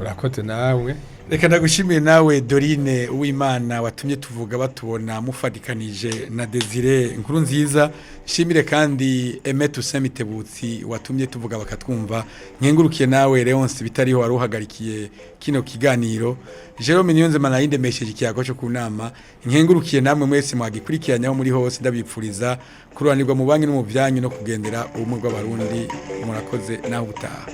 Speaker 2: urakoze nawe.
Speaker 1: Reka ndagushimiye nawe Dorine Uwimana watumye tuvuga batubona mufadikanije na Desire inkuru nziza. Shimire kandi Emetu Semitebutsi watumye tuvuga bakatwumva. Nkengurukiye nawe Leonce bitariho waruhagarikiye kino kiganiro. Jerome Niyonze manayinde mesheje ikiyago cyo kunama. Nkengurukiye namwe mwese mwagikurikiranyaho muri hose ndabipfuriza kururanirwa mu banki no mu byanyu no kugendera ubumwe bw'abarundi. Murakoze naho ubutaha.